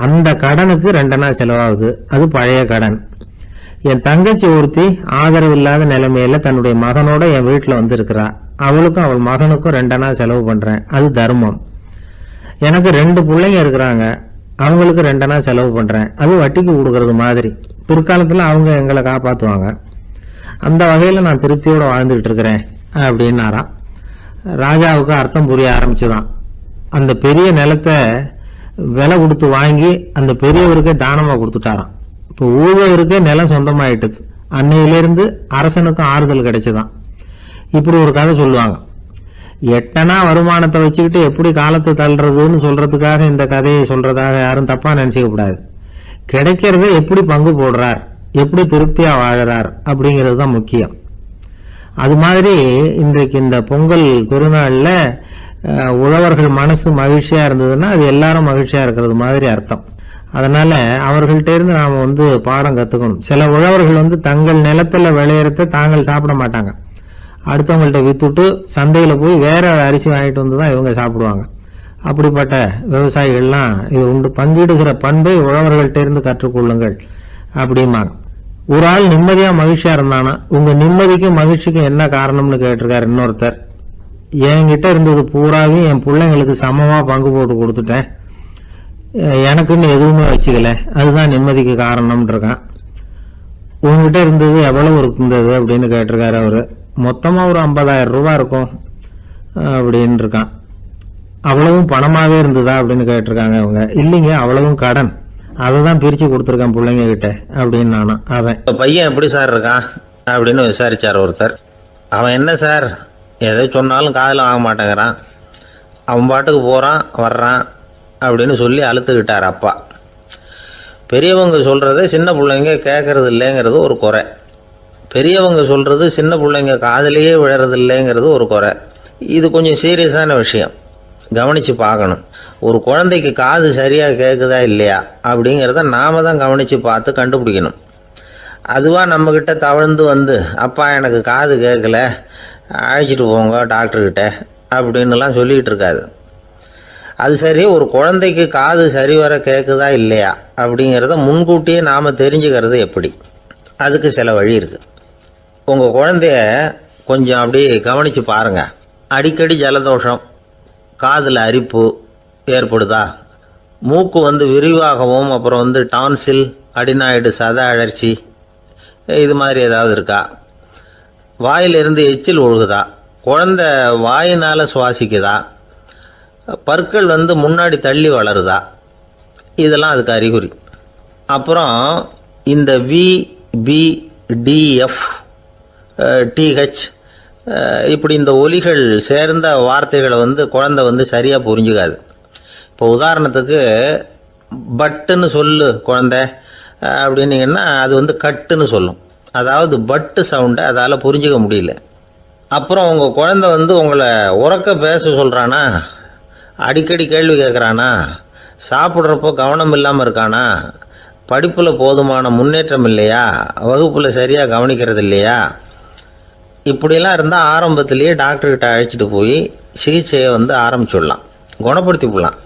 அந்த கடனுக்கு 2 அணா செலவாகுது, அது பழைய கடன். என் தங்கச்சி ஒருத்தி ஆதரவு இல்லாத நிலைமையில தன்னுடைய மகனோட என் வீட்டில் வந்திருக்கிறா. அவளுக்கும் அவள் மகனுக்கும் 2 அணா செலவு பண்றேன், அது தர்மம். எனக்கு 2 பிள்ளைங்க இருக்கிறாங்க, அவங்களுக்கு 2 அணா செலவு பண்றேன், அது வட்டிக்கு கொடுக்கறது மாதிரி. பிற்காலத்தில் அவங்க எங்களை காப்பாற்றுவாங்க. அந்த வகையில் நான் திருப்தியோடு வாழ்ந்துகிட்டு இருக்கிறேன் அப்படின்னாராம். ராஜாவுக்கு அர்த்தம் புரிய ஆரம்பிச்சுதான். அந்த பெரிய நிலத்தை விலை கொடுத்து வாங்கி அந்த பெரியவருக்கே தானமாக கொடுத்துட்டாராம். இப்போ ஊழவருக்கே நிலம் சொந்தமாயிட்டது. அன்னையிலிருந்து அரசனுக்கும் ஆறுதல் கிடைச்சுதான். இப்படி ஒரு கதை சொல்லுவாங்க. 8 அணா வருமானத்தை வச்சுக்கிட்டு எப்படி காலத்தை தள்ளுறதுன்னு சொல்றதுக்காக இந்த கதையை சொல்றதாக யாரும் தப்பா நினைச்சுக்க கூடாது. கிடைக்கிறத எப்படி பங்கு போடுறார், எப்படி திருப்தியா வாழறார் அப்படிங்கிறது தான் முக்கியம். அது மாதிரி இன்றைக்கு இந்த பொங்கல் திருநாள்ல உழவர்கள் மனசு மகிழ்ச்சியா இருந்ததுன்னா அது எல்லாரும் மகிழ்ச்சியா இருக்கிறது மாதிரி அர்த்தம். அதனால அவர்கள்ட்ட இருந்து நாம பாடம் கத்துக்கணும். சில உழவர்கள் தங்கள் நிலத்துல விளையறத தாங்கள் சாப்பிட மாட்டாங்க, அடுத்தவங்கள்ட்ட வித்துட்டு சந்தையில போய் வேற அரிசி வாங்கிட்டு தான் இவங்க சாப்பிடுவாங்க. அப்படிப்பட்ட விவசாயிகள்லாம் இது உண்டு. பங்கிடுகிற பண்பை உழவர்கள்ட்ட இருந்து கற்றுக்கொள்ளுங்கள் அப்படிம்பாங்க. ஒரு ஆள் நிம்மதியா மகிழ்ச்சியா இருந்தானா, உங்க நிம்மதிக்கும் மகிழ்ச்சிக்கும் என்ன காரணம்னு கேட்டிருக்காரு இன்னொருத்தர். என்கிட்ட இருந்தது பூராவையும் என் பிள்ளைங்களுக்கு சமமா பங்கு போட்டு கொடுத்துட்டேன், எனக்குன்னு எதுவுமே வச்சுக்கல, அதுதான் நிம்மதிக்கு காரணம்னு இருக்கான். உங்ககிட்ட இருந்தது எவ்வளவு இருந்தது அப்படின்னு கேட்டிருக்காரு அவரு. மொத்தமா ஒரு 50,000 ரூபாய் இருக்கும் அப்படின்னு இருக்கான். அவ்வளவும் பணமாவே இருந்ததா அப்படின்னு கேட்டிருக்காங்க அவங்க. இல்லைங்க, அவ்வளவும் கடன், அதை தான் பிரிச்சு கொடுத்துருக்கான் பிள்ளைங்க கிட்ட அப்படின்னு நானும். அவன் பையன் எப்படி சார் இருக்கான் அப்படின்னு விசாரிச்சார் ஒருத்தர். அவன் என்ன சார், எதை சொன்னாலும் காதில் வாங்க மாட்டேங்கிறான், அவன் பாட்டுக்கு போகிறான் வர்றான் அப்படின்னு சொல்லி அழுத்துக்கிட்டார் அப்பா. பெரியவங்க சொல்கிறத சின்ன பிள்ளைங்க கேட்கறது இல்லைங்கிறது ஒரு குறை, பெரியவங்க சொல்கிறது சின்ன பிள்ளைங்க காதிலேயே விழறது இல்லைங்கிறது ஒரு குறை. இது கொஞ்சம் சீரியஸான விஷயம், கவனித்து பார்க்கணும். ஒரு குழந்தைக்கு காது சரியாக கேட்குதா இல்லையா அப்படிங்கிறத நாம தான் கவனித்து பார்த்து கண்டுபிடிக்கணும். அதுவாக நம்மக்கிட்ட தவழ்ந்து அப்பா எனக்கு காது கேட்கல, அழைச்சிட்டு போங்க டாக்டர்கிட்ட அப்படின்னுலாம் சொல்லிக்கிட்டு இருக்காது. அது சரி, ஒரு குழந்தைக்கு காது சரிவர கேட்குதா இல்லையா அப்படிங்கிறத முன்கூட்டியே நாம் தெரிஞ்சுக்கிறது எப்படி? அதுக்கு சில வழி இருக்குது. உங்கள் குழந்தைய கொஞ்சம் அப்படியே கவனித்து பாருங்கள். அடிக்கடி ஜலதோஷம், காதில் அரிப்பு ஏற்படுதா, மூக்கு விரிவாகவும் அப்புறம் டான்சில், அடினாய்டு, சத அழற்சி இது மாதிரி ஏதாவது இருக்கா, வாயிலிருந்து எச்சில் ஒழுகுதா, குழந்தை வாயினால் சுவாசிக்குதா, பற்கள் முன்னாடி தள்ளி வளருதா, இதெல்லாம் அதுக்கு அறிகுறி. அப்புறம் இந்த VBDF TH இப்படி இந்த ஒலிகள் சேர்ந்த வார்த்தைகளை குழந்தை சரியாக புரிஞ்சுக்காது. இப்போ உதாரணத்துக்கு பட்டுன்னு சொல்லு குழந்தை அப்படின்னீங்கன்னா அது கட்டுன்னு சொல்லும். அதாவது பட்டு சவுண்டை அதால் புரிஞ்சிக்க முடியல. அப்புறம் உங்கள் குழந்தை உங்களை உறக்க பேச சொல்கிறானா, அடிக்கடி கேள்வி கேட்குறானா, சாப்பிட்றப்போ கவனம் இல்லாமல் இருக்கானா, படிப்பில் போதுமான முன்னேற்றம் இல்லையா, வகுப்பில் சரியாக கவனிக்கிறது இல்லையா, இப்படிலாம் இருந்தால் ஆரம்பத்திலேயே டாக்டர்கிட்ட அழைச்சிட்டு போய் சிகிச்சையை ஆரம்பிச்சுடலாம், குணப்படுத்தி விடலாம்.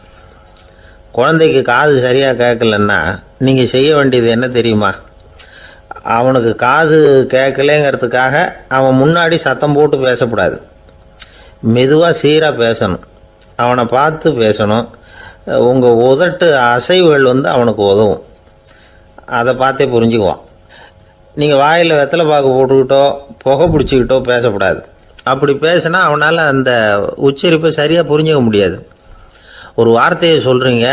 குழந்தைக்கு காது சரியாக கேட்கலன்னா நீங்கள் செய்ய வேண்டியது என்ன தெரியுமா? அவனுக்கு காது கேட்கலேங்கிறதுக்காக அவன் முன்னாடி சத்தம் போட்டு பேசக்கூடாது. மெதுவாக சீராக பேசணும், அவனை பார்த்து பேசணும். உங்கள் உதட்டு அசைவுகள் அவனுக்கு உதவும், அதை பார்த்தே புரிஞ்சுக்குவான். நீங்கள் வாயில் வெத்தலை பாக்கு போட்டுக்கிட்டோ புகை பிடிச்சிக்கிட்டோ பேசக்கூடாது. அப்படி பேசினா அவனால் அந்த உச்சரிப்பை சரியாக புரிஞ்சிக்க முடியாது. ஒரு வார்த்தையை சொல்கிறீங்க,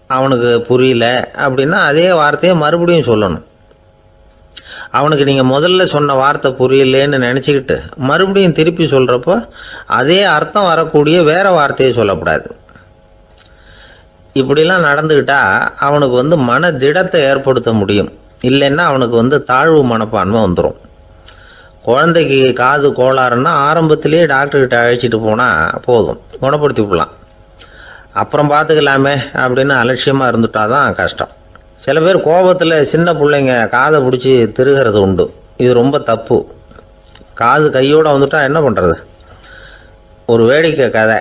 அவனுக்கு புரியல அப்படின்னா அதே வார்த்தையை மறுபடியும் சொல்லணும். அவனுக்கு நீங்கள் முதல்ல சொன்ன வார்த்தை புரியலேன்னு நினச்சிக்கிட்டு மறுபடியும் திருப்பி சொல்கிறப்போ அதே அர்த்தம் வரக்கூடிய வேறு வார்த்தையை சொல்லக்கூடாது. இப்படிலாம் நடந்துக்கிட்டா அவனுக்கு மன திடத்தை ஏற்படுத்த முடியும். இல்லைன்னா அவனுக்கு தாழ்வு மனப்பான்மை வந்துடும். குழந்தைக்கு காது கோளாறுன்னா ஆரம்பத்திலே டாக்டர்கிட்ட அழைச்சிட்டு போனால் போதும், குணப்படுத்தி விடலாம். அப்புறம் பார்த்துக்கலாமே அப்படின்னு அலட்சியமாக இருந்துட்டால் தான் கஷ்டம். சில பேர் கோபத்தில் சின்ன பிள்ளைங்க காதை பிடிச்சி திருகிறது உண்டு. இது ரொம்ப தப்பு. காது கையோடு வந்துட்டால் என்ன பண்ணுறது? ஒரு வேடிக்கை கதை,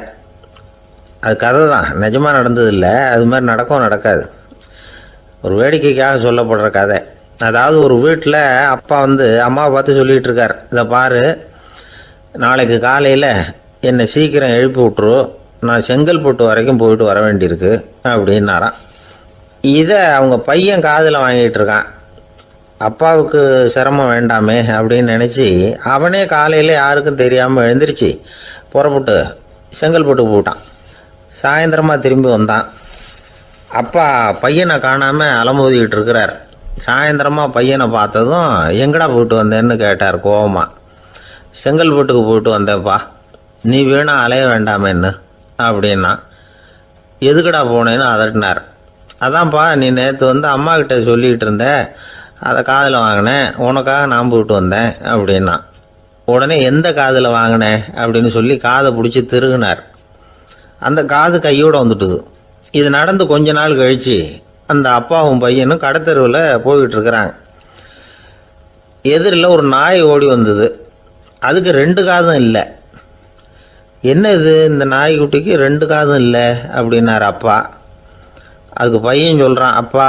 அது கதை தான், நிஜமாக நடந்ததில்லை. அது மாதிரி நடக்காது. ஒரு வேடிக்கைக்காக சொல்லப்படுற கதை. அதாவது ஒரு வீட்டில் அப்பா அம்மாவை பார்த்து சொல்லிகிட்டு இருக்கார், இதை பாரு, நாளைக்கு காலையில் என்னை சீக்கிரம் எழுப்பி விட்ரு, நான் செங்கல்பட்டு வரைக்கும் போயிட்டு வர வேண்டியிருக்கு அப்படின்னாராம். இதை அவங்க பையன் காதில் வாங்கிட்டு இருக்கான். அப்பாவுக்கு சிரமம் வேண்டாமே அப்படின்னு நினச்சி அவனே காலையில் யாருக்கும் தெரியாமல் எழுந்திரிச்சு புறப்பட்டு செங்கல்பட்டுக்கு போட்டான். சாயந்தரமாக திரும்பி வந்தான். அப்பா பையனை காணாமல் அலமோதிக்கிட்டு இருக்கிறார். சாயந்தரமாக பையனை பார்த்ததும் எங்கடா போயிட்டு வந்தேன்னு கேட்டார் கோவமாக. செங்கல்பட்டுக்கு போயிட்டு வந்தேன்ப்பா, நீ வேணா அலைய வேண்டாமேன்னு அப்படின்னா. எதுக்கடா போனேன்னு அதட்டினார். அதான்ப்பா, நீ நேற்று அம்மாக்கிட்ட சொல்லிக்கிட்டு இருந்த, அதை காதில் வாங்கினேன், உனக்காக நான் போயிட்டு வந்தேன் அப்படின்னா. உடனே எந்த காதில் வாங்கினேன் அப்படின்னு சொல்லி காதை பிடிச்சி திருகினார். அந்த காது கையோடு வந்துட்டுது. இது நடந்து கொஞ்ச நாள் கழித்து அந்த அப்பாவும் பையனும் கடத்தெருவில் போய்கிட்டு இருக்கிறாங்க. எதிரில் ஒரு நாய் ஓடி வந்தது. அதுக்கு 2 காதும் இல்லை. என்ன இது, இந்த நாய்க்குட்டிக்கு 2 காதும் இல்லை அப்படின்னார் அப்பா. அதுக்கு பையன் சொல்கிறான், அப்பா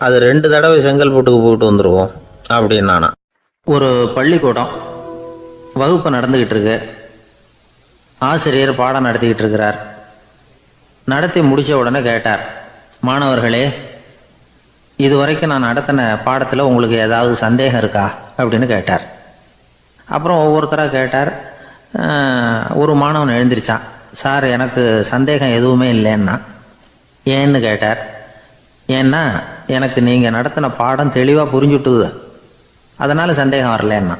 அது 2 தடவை செங்கல்பட்டுக்கு போயிட்டு வந்துடுவோம் அப்படின்னானா. ஒரு பள்ளிக்கூடம் வகுப்பு நடந்துக்கிட்டு இருக்கு. ஆசிரியர் பாடம் நடத்திக்கிட்டு இருக்கிறார். நடத்தி முடித்த உடனே கேட்டார், மாணவர்களே, இதுவரைக்கும் நான் நடத்தின பாடத்தில் உங்களுக்கு ஏதாவது சந்தேகம் இருக்கா அப்படின்னு கேட்டார். அப்புறம் ஒவ்வொருத்தராக கேட்டார். ஒரு மாணவன் எழுந்திரிச்சான். சார், எனக்கு சந்தேகம் எதுவுமே இல்லைன்னா. ஏன்னு கேட்டார். ஏன்னா எனக்கு நீங்கள் நடத்தின பாடம் தெளிவாக புரிஞ்சுட்டுது, அதனால் சந்தேகம் வரலன்னா.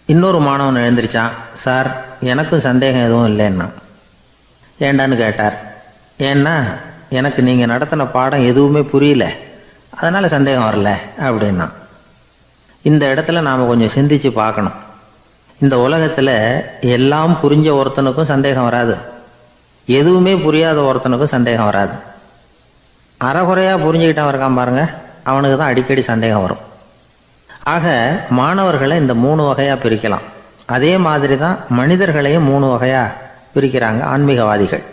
இன்னொரு மாணவன் எழுந்திரிச்சான். சார், எனக்கும் சந்தேகம் எதுவும் இல்லைன்னா. ஏண்டான்னு கேட்டார். ஏன்னா எனக்கு நீங்கள் நடத்தின பாடம் எதுவுமே புரியல, அதனால் சந்தேகம் வரல அப்படின்னா. இந்த இடத்துல நாம் கொஞ்சம் சிந்திச்சு பார்க்கணும். இந்த உலகத்தில் எல்லாம் புரிஞ்ச ஒருத்தனுக்கும் சந்தேகம் வராது, எதுவுமே புரியாத ஒருத்தனுக்கும் சந்தேகம் வராது. அறகுறையாக புரிஞ்சுக்கிட்டவன் இருக்கான் பாருங்க, அவனுக்கு தான் அடிக்கடி சந்தேகம் வரும். ஆக மாணவர்களை இந்த 3 வகையாக பிரிக்கலாம். அதே மாதிரி தான் மனிதர்களையும் 3 வகையாக பிரிக்கிறாங்க ஆன்மீகவாதிகள்.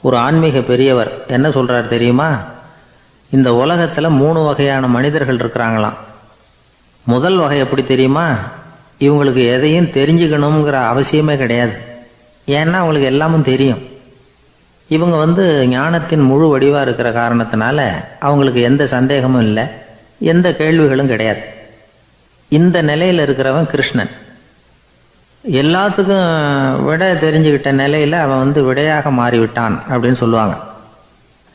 ஒரு ஆன்மீக பெரியவர் என்ன சொல்றார் தெரியுமா? இந்த உலகத்தில் 3 வகையான மனிதர்கள் இருக்கிறாங்களாம். முதல் வகை எப்படி தெரியுமா? இவங்களுக்கு எதையும் தெரிஞ்சுக்கணுங்கிற அவசியமே கிடையாது. ஏன்னா அவங்களுக்கு எல்லாமும் தெரியும். இவங்க ஞானத்தின் முழு வடிவாக இருக்கிற காரணத்தினால அவங்களுக்கு எந்த சந்தேகமும் இல்லை, எந்த கேள்விகளும் கிடையாது. இந்த நிலையில் இருக்கிறவன் கிருஷ்ணன். எல்லாத்துக்கும் விடை தெரிஞ்சுக்கிட்ட நிலையில் அவன் விடையாக மாறிவிட்டான் அப்படின்னு சொல்லுவாங்க.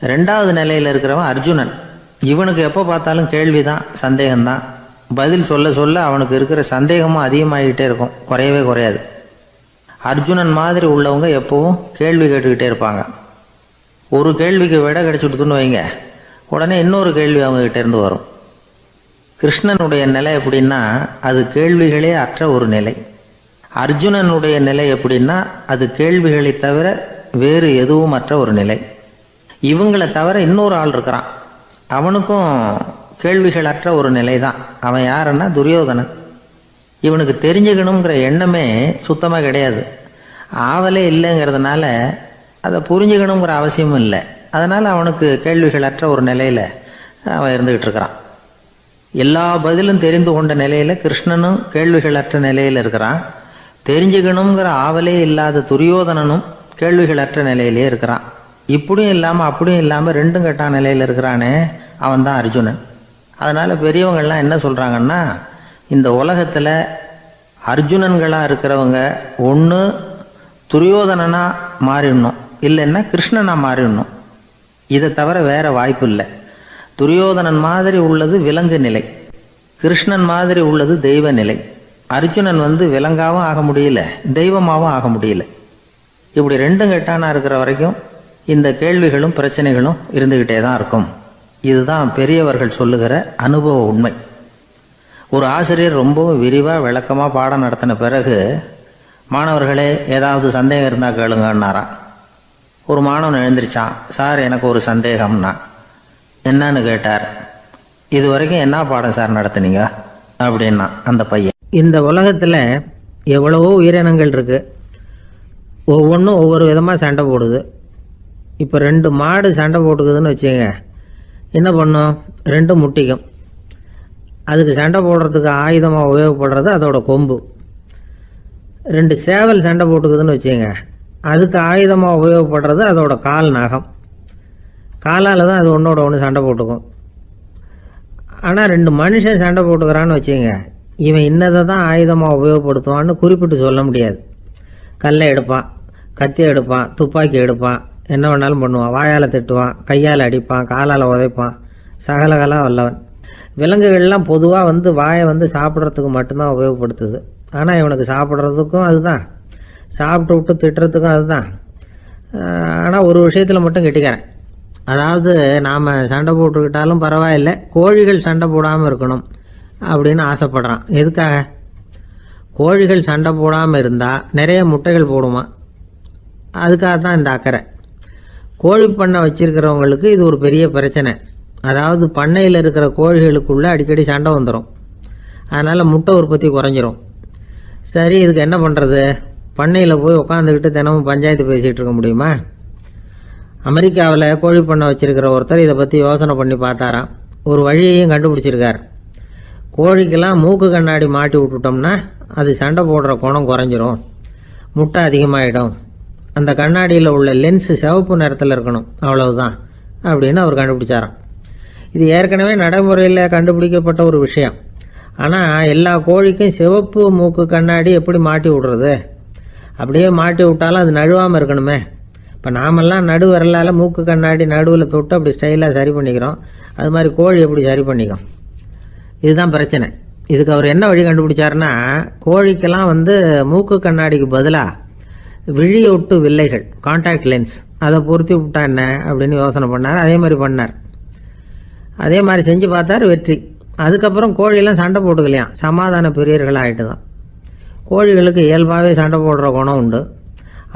2வது நிலையில் இருக்கிறவன் அர்ஜுனன். இவனுக்கு எப்போ பார்த்தாலும் கேள்விதான், சந்தேகம்தான். பதில் சொல்ல சொல்ல அவனுக்கு இருக்கிற சந்தேகமும் அதிகமாகிக்கிட்டே இருக்கும், குறையவே குறையாது. அர்ஜுனன் மாதிரி உள்ளவங்க எப்பவும் கேள்வி கேட்டுக்கிட்டே இருப்பாங்க. ஒரு கேள்விக்கு விடை கிடைச்சுட்டுன்னு வைங்க, உடனே இன்னொரு கேள்வி அவங்ககிட்ட இருந்து வரும். கிருஷ்ணனுடைய நிலை எப்படின்னா அது கேள்விகளே அற்ற ஒரு நிலை. அர்ஜுனனுடைய நிலை எப்படின்னா அது கேள்விகளை தவிர வேறு எதுவும் அற்ற ஒரு நிலை. இவங்களை தவிர இன்னொரு ஆள் இருக்கிறான், அவனுக்கும் கேள்விகள் அற்ற ஒரு நிலை தான். அவன் யாருன்னா துரியோதனன். இவனுக்கு தெரிஞ்சுக்கணுங்கிற எண்ணமே சுத்தமாக கிடையாது. ஆவலே இல்லைங்கிறதுனால அதை புரிஞ்சுக்கணுங்கிற அவசியமும் இல்லை. அதனால் அவனுக்கு கேள்விகள் அற்ற ஒரு நிலையில் அவன் இருந்துக்கிட்டு இருக்கிறான். எல்லா பதிலும் தெரிந்து கொண்ட நிலையில் கிருஷ்ணனும் கேள்விகள் அற்ற நிலையில் இருக்கிறான். தெரிஞ்சுக்கணுங்கிற ஆவலே இல்லாத துரியோதனனும் கேள்விகள் அற்ற நிலையிலே இருக்கிறான். இப்படியும் இல்லாமல் அப்படியும் இல்லாமல் 2ம் கெட்டான நிலையில் இருக்கிறானே, அவன் தான் அர்ஜுனன். அதனால் பெரியவங்கள்லாம் என்ன சொல்கிறாங்கன்னா, இந்த உலகத்தில் அர்ஜுனன்களாக இருக்கிறவங்க ஒன்று துரியோதனனாக மாறிடணும், இல்லைன்னா கிருஷ்ணனாக மாறிடணும். இதை தவிர வேற வாய்ப்பு இல்லை. துரியோதனன் மாதிரி உள்ளது விலங்கு நிலை. கிருஷ்ணன் மாதிரி உள்ளது தெய்வ நிலை. அர்ஜுனன் விலங்காவும் ஆக முடியல, தெய்வமாகவும் ஆக முடியல. இப்படி ரெண்டும் கெட்டானா இருக்கிற வரைக்கும் இந்த கேள்விகளும் பிரச்சனைகளும் இருந்துகிட்டே தான் இருக்கும். இதுதான் பெரியவர்கள் சொல்லுகிற அனுபவ உண்மை. ஒரு ஆசிரியர் ரொம்பவும் விரிவாக விளக்கமாக பாடம் நடத்தின பிறகு, மாணவர்களே ஏதாவது சந்தேகம் இருந்தால் கேளுங்கன்னாராம். ஒரு மாணவன் எழுந்திரிச்சான். சார், எனக்கு ஒரு சந்தேகம்னா. என்னன்னு கேட்டார். இது வரைக்கும் என்ன பாடம் சார் நடத்துனீங்க அப்படின்னா அந்த பையன். இந்த உலகத்தில் எவ்வளவோ உயிரினங்கள் இருக்கு, ஒவ்வொன்றும் ஒவ்வொரு விதமாக சண்டை போடுது. இப்போ 2 மாடு சண்டை போட்டுக்குதுன்னு வச்சுங்க, என்ன பண்ணும்? 2 முட்டிக்கும். அதுக்கு சண்டை போடுறதுக்கு ஆயுதமாக உபயோகப்படுறது அதோட கொம்பு. 2 சேவல் சண்டை போட்டுக்குதுன்னு வச்சுங்க, அதுக்கு ஆயுதமாக உபயோகப்படுறது அதோட கால் நகம். காலால் தான் அது ஒன்றோட ஒன்று சண்டை போட்டுக்கும். ஆனால் 2 மனுஷன் சண்டை போட்டுக்கிறான்னு வச்சுங்க, இவன் இன்னதை தான் ஆயுதமாக உபயோகப்படுத்துவான்னு குறிப்பிட்டு சொல்ல முடியாது. கல்லை எடுப்பான், கத்தி எடுப்பான், துப்பாக்கி எடுப்பான், என்ன வேணாலும் பண்ணுவான். வாயால் திட்டுவான், கையால் அடிப்பான், காலால் உதைப்பான், சகலகலா வல்லவன். விலங்குகள்லாம் பொதுவாக வாயை சாப்பிட்றதுக்கு மட்டும்தான் உபயோகப்படுத்துது. ஆனால் இவனுக்கு சாப்பிட்றதுக்கும் அதுதான், சாப்பிட்டு விட்டு திட்டுறதுக்கும் அதுதான். ஆனால் ஒரு விஷயத்தில் மட்டும் கெட்டிக்கிறேன். அதாவது நாம் சண்டை போட்டுக்கிட்டாலும் பரவாயில்லை, கோழிகள் சண்டை போடாமல் இருக்கணும் அப்படின்னு ஆசைப்படுறான். எதுக்காக? கோழிகள் சண்டை போடாமல் இருந்தால் நிறைய முட்டைகள் போடுமா, அதுக்காக தான் இந்த அக்கறை. கோழி பண்ணை வச்சுருக்கிறவங்களுக்கு இது ஒரு பெரிய பிரச்சனை. அதாவது பண்ணையில் இருக்கிற கோழிகளுக்குள்ளே அடிக்கடி சண்டை வந்துடும், அதனால் முட்டை உற்பத்தி குறைஞ்சிரும். சரி, இதுக்கு என்ன பண்ணுறது? பண்ணையில் போய் உட்காந்துக்கிட்டு தினமும் பஞ்சாயத்து பேசிகிட்டு இருக்க முடியுமா? அமெரிக்காவில் கோழி பண்ணை வச்சுருக்கிற ஒருத்தர் இதை பற்றி யோசனை பண்ணி பார்த்தாராம். ஒரு வழியையும் கண்டுபிடிச்சிருக்கார். கோழிக்கெல்லாம் மூக்கு கண்ணாடி மாட்டி விட்டுட்டோம்னா அது சண்டை போடுற குணம் குறைஞ்சிரும், முட்டை அதிகமாகிடும். அந்த கண்ணாடியில் உள்ள லென்ஸு சிவப்பு நிறத்தில் இருக்கணும், அவ்வளவுதான் அப்படின்னு அவர் கண்டுபிடிச்சாராம். இது ஏற்கனவே நடைமுறையில் கண்டுபிடிக்கப்பட்ட ஒரு விஷயம். ஆனால் எல்லா கோழிக்கும் சிவப்பு மூக்கு கண்ணாடி எப்படி மாட்டி விடுறது? அப்படியே மாட்டி விட்டாலும் அது நழுவாமல் இருக்கணுமே. இப்போ நாமெல்லாம் நடு விரலால் மூக்கு கண்ணாடி நடுவில் தொட்டு அப்படி ஸ்டைலாக சரி பண்ணிக்கிறோம், அது மாதிரி கோழி எப்படி சரி பண்ணிக்கும்? இதுதான் பிரச்சனை. இதுக்கு அவர் என்ன வழி கண்டுபிடிச்சாருன்னா, கோழிக்கெல்லாம் மூக்கு கண்ணாடிக்கு பதிலாக விழியொட்டு வில்லைகள், கான்டாக்ட் லென்ஸ், அதை பொருத்தி விட்டா என்ன அப்படின்னு யோசனை பண்ணார். அதே மாதிரி பண்ணார். அதே மாதிரி செஞ்சு பார்த்தார், வெற்றி. அதுக்கப்புறம் கோழியெல்லாம் சண்டை போட்டுக்கலையாம், சமாதான பிரியர்கள் ஆகிட்டு தான். கோழிகளுக்கு இயல்பாகவே சண்டை போடுற குணம் உண்டு.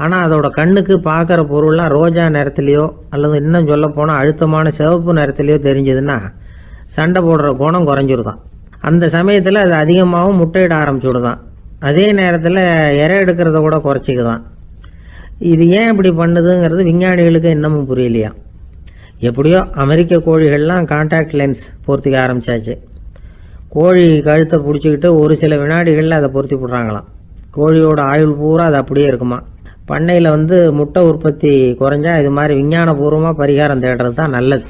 ஆனால் அதோட கண்ணுக்கு பார்க்குற பொருள்லாம் ரோஜா நிறத்துலையோ அல்லது இன்னும் சொல்ல போனால் அழுத்தமான சிவப்பு நிறத்துலையோ தெரிஞ்சதுன்னா சண்டை போடுற குணம் குறைஞ்சிருதான். அந்த சமயத்தில் அது அதிகமாகவும் முட்டையிட ஆரம்பிச்சுடுதான். அதே நேரத்தில் இறை எடுக்கிறத கூட குறைச்சிக்குதான். இது ஏன் இப்படி பண்ணுதுங்கிறது விஞ்ஞானிகளுக்கு இன்னமும் புரியலையா. எப்படியோ அமெரிக்க கோழிகள்லாம் கான்டாக்ட் லென்ஸ் பொருத்திக்க ஆரம்பித்தாச்சு. கோழி கழுத்தை பிடிச்சிக்கிட்டு ஒரு சில வினாடிகளில் அதை பொருத்தி விட்றாங்களாம். கோழியோட ஆயுள் பூரா அது அப்படியே இருக்குமா. பண்ணையில் முட்டை உற்பத்தி குறைஞ்சா இது மாதிரி விஞ்ஞானபூர்வமாக பரிகாரம் தேடுறது தான் நல்லது.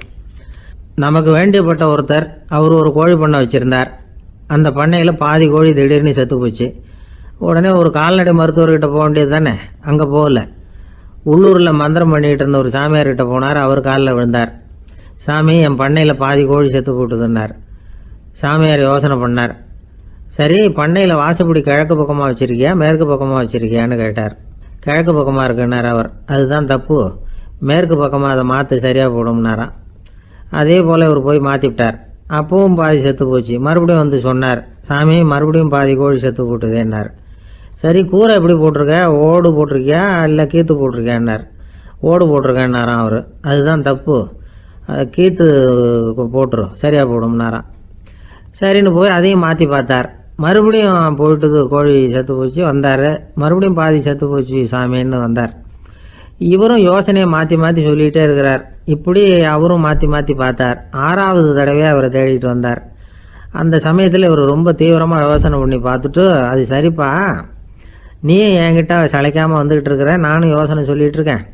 நமக்கு வேண்டியப்பட்ட ஒருத்தர், அவர் ஒரு கோழி பண்ணை வச்சுருந்தார். அந்த பண்ணையில் பாதி கோழி திடீர்னு செத்து போச்சு. உடனே ஒரு கால்நடை மருத்துவர்கிட்ட போக வேண்டியது தானே, அங்கே போகல. உள்ளூரில் மந்திரம் பண்ணிகிட்டு இருந்த ஒரு சாமியார்கிட்ட போனார். அவர் காலில் விழுந்தார். சாமி, என் பண்ணையில் பாதி கோழி செத்து போட்டுதுன்னார். சாமியார் யோசனை பண்ணார். சரி, பண்ணையில் வாசப்படி கிழக்கு பக்கமாக வச்சுருக்கியா மேற்கு பக்கமாக வச்சுருக்கியான்னு கேட்டார். கிழக்கு பக்கமாக இருக்குன்னார் அவர். அதுதான் தப்பு, மேற்கு பக்கமாக அதை மாற்று சரியாக போடும்னாராம். அதே போல் இவர் போய் மாற்றிவிட்டார். அப்பவும் பாதி செத்து போச்சு. மறுபடியும் சொன்னார், சாமி மறுபடியும் பாதி கோழி செத்து போட்டுதேன்னார். சரி, கூரை எப்படி போட்டிருக்க, ஓடு போட்டிருக்கியா இல்லை கீத்து போட்டிருக்கியான்னார். ஓடு போட்டிருக்கேன்னாராம் அவர். அதுதான் தப்பு, கீத்து போட்டுரும் சரியாக போடும்னாராம். சரின்னு போய் அதையும் மாற்றி பார்த்தார். மறுபடியும் போயிட்டுது, கோழி செத்து போச்சு. வந்தார், மறுபடியும் பாதி செத்து போச்சு சாமின்னு வந்தார். இவரும் யோசனையை மாற்றி மாற்றி சொல்லிகிட்டே இருக்கிறார். இப்படி அவரும் மாற்றி மாற்றி பார்த்தார். 6வது தடவையாக அவரை தேடிட்டு வந்தார். அந்த சமயத்தில் இவர் ரொம்ப தீவிரமாக யோசனை பண்ணி பார்த்துட்டு, அது சரிப்பா, நீ என்கிட்ட சளைக்காமல் வந்துக்கிட்டு இருக்கிற, நானும் யோசனை சொல்லிகிட்டு இருக்கேன்.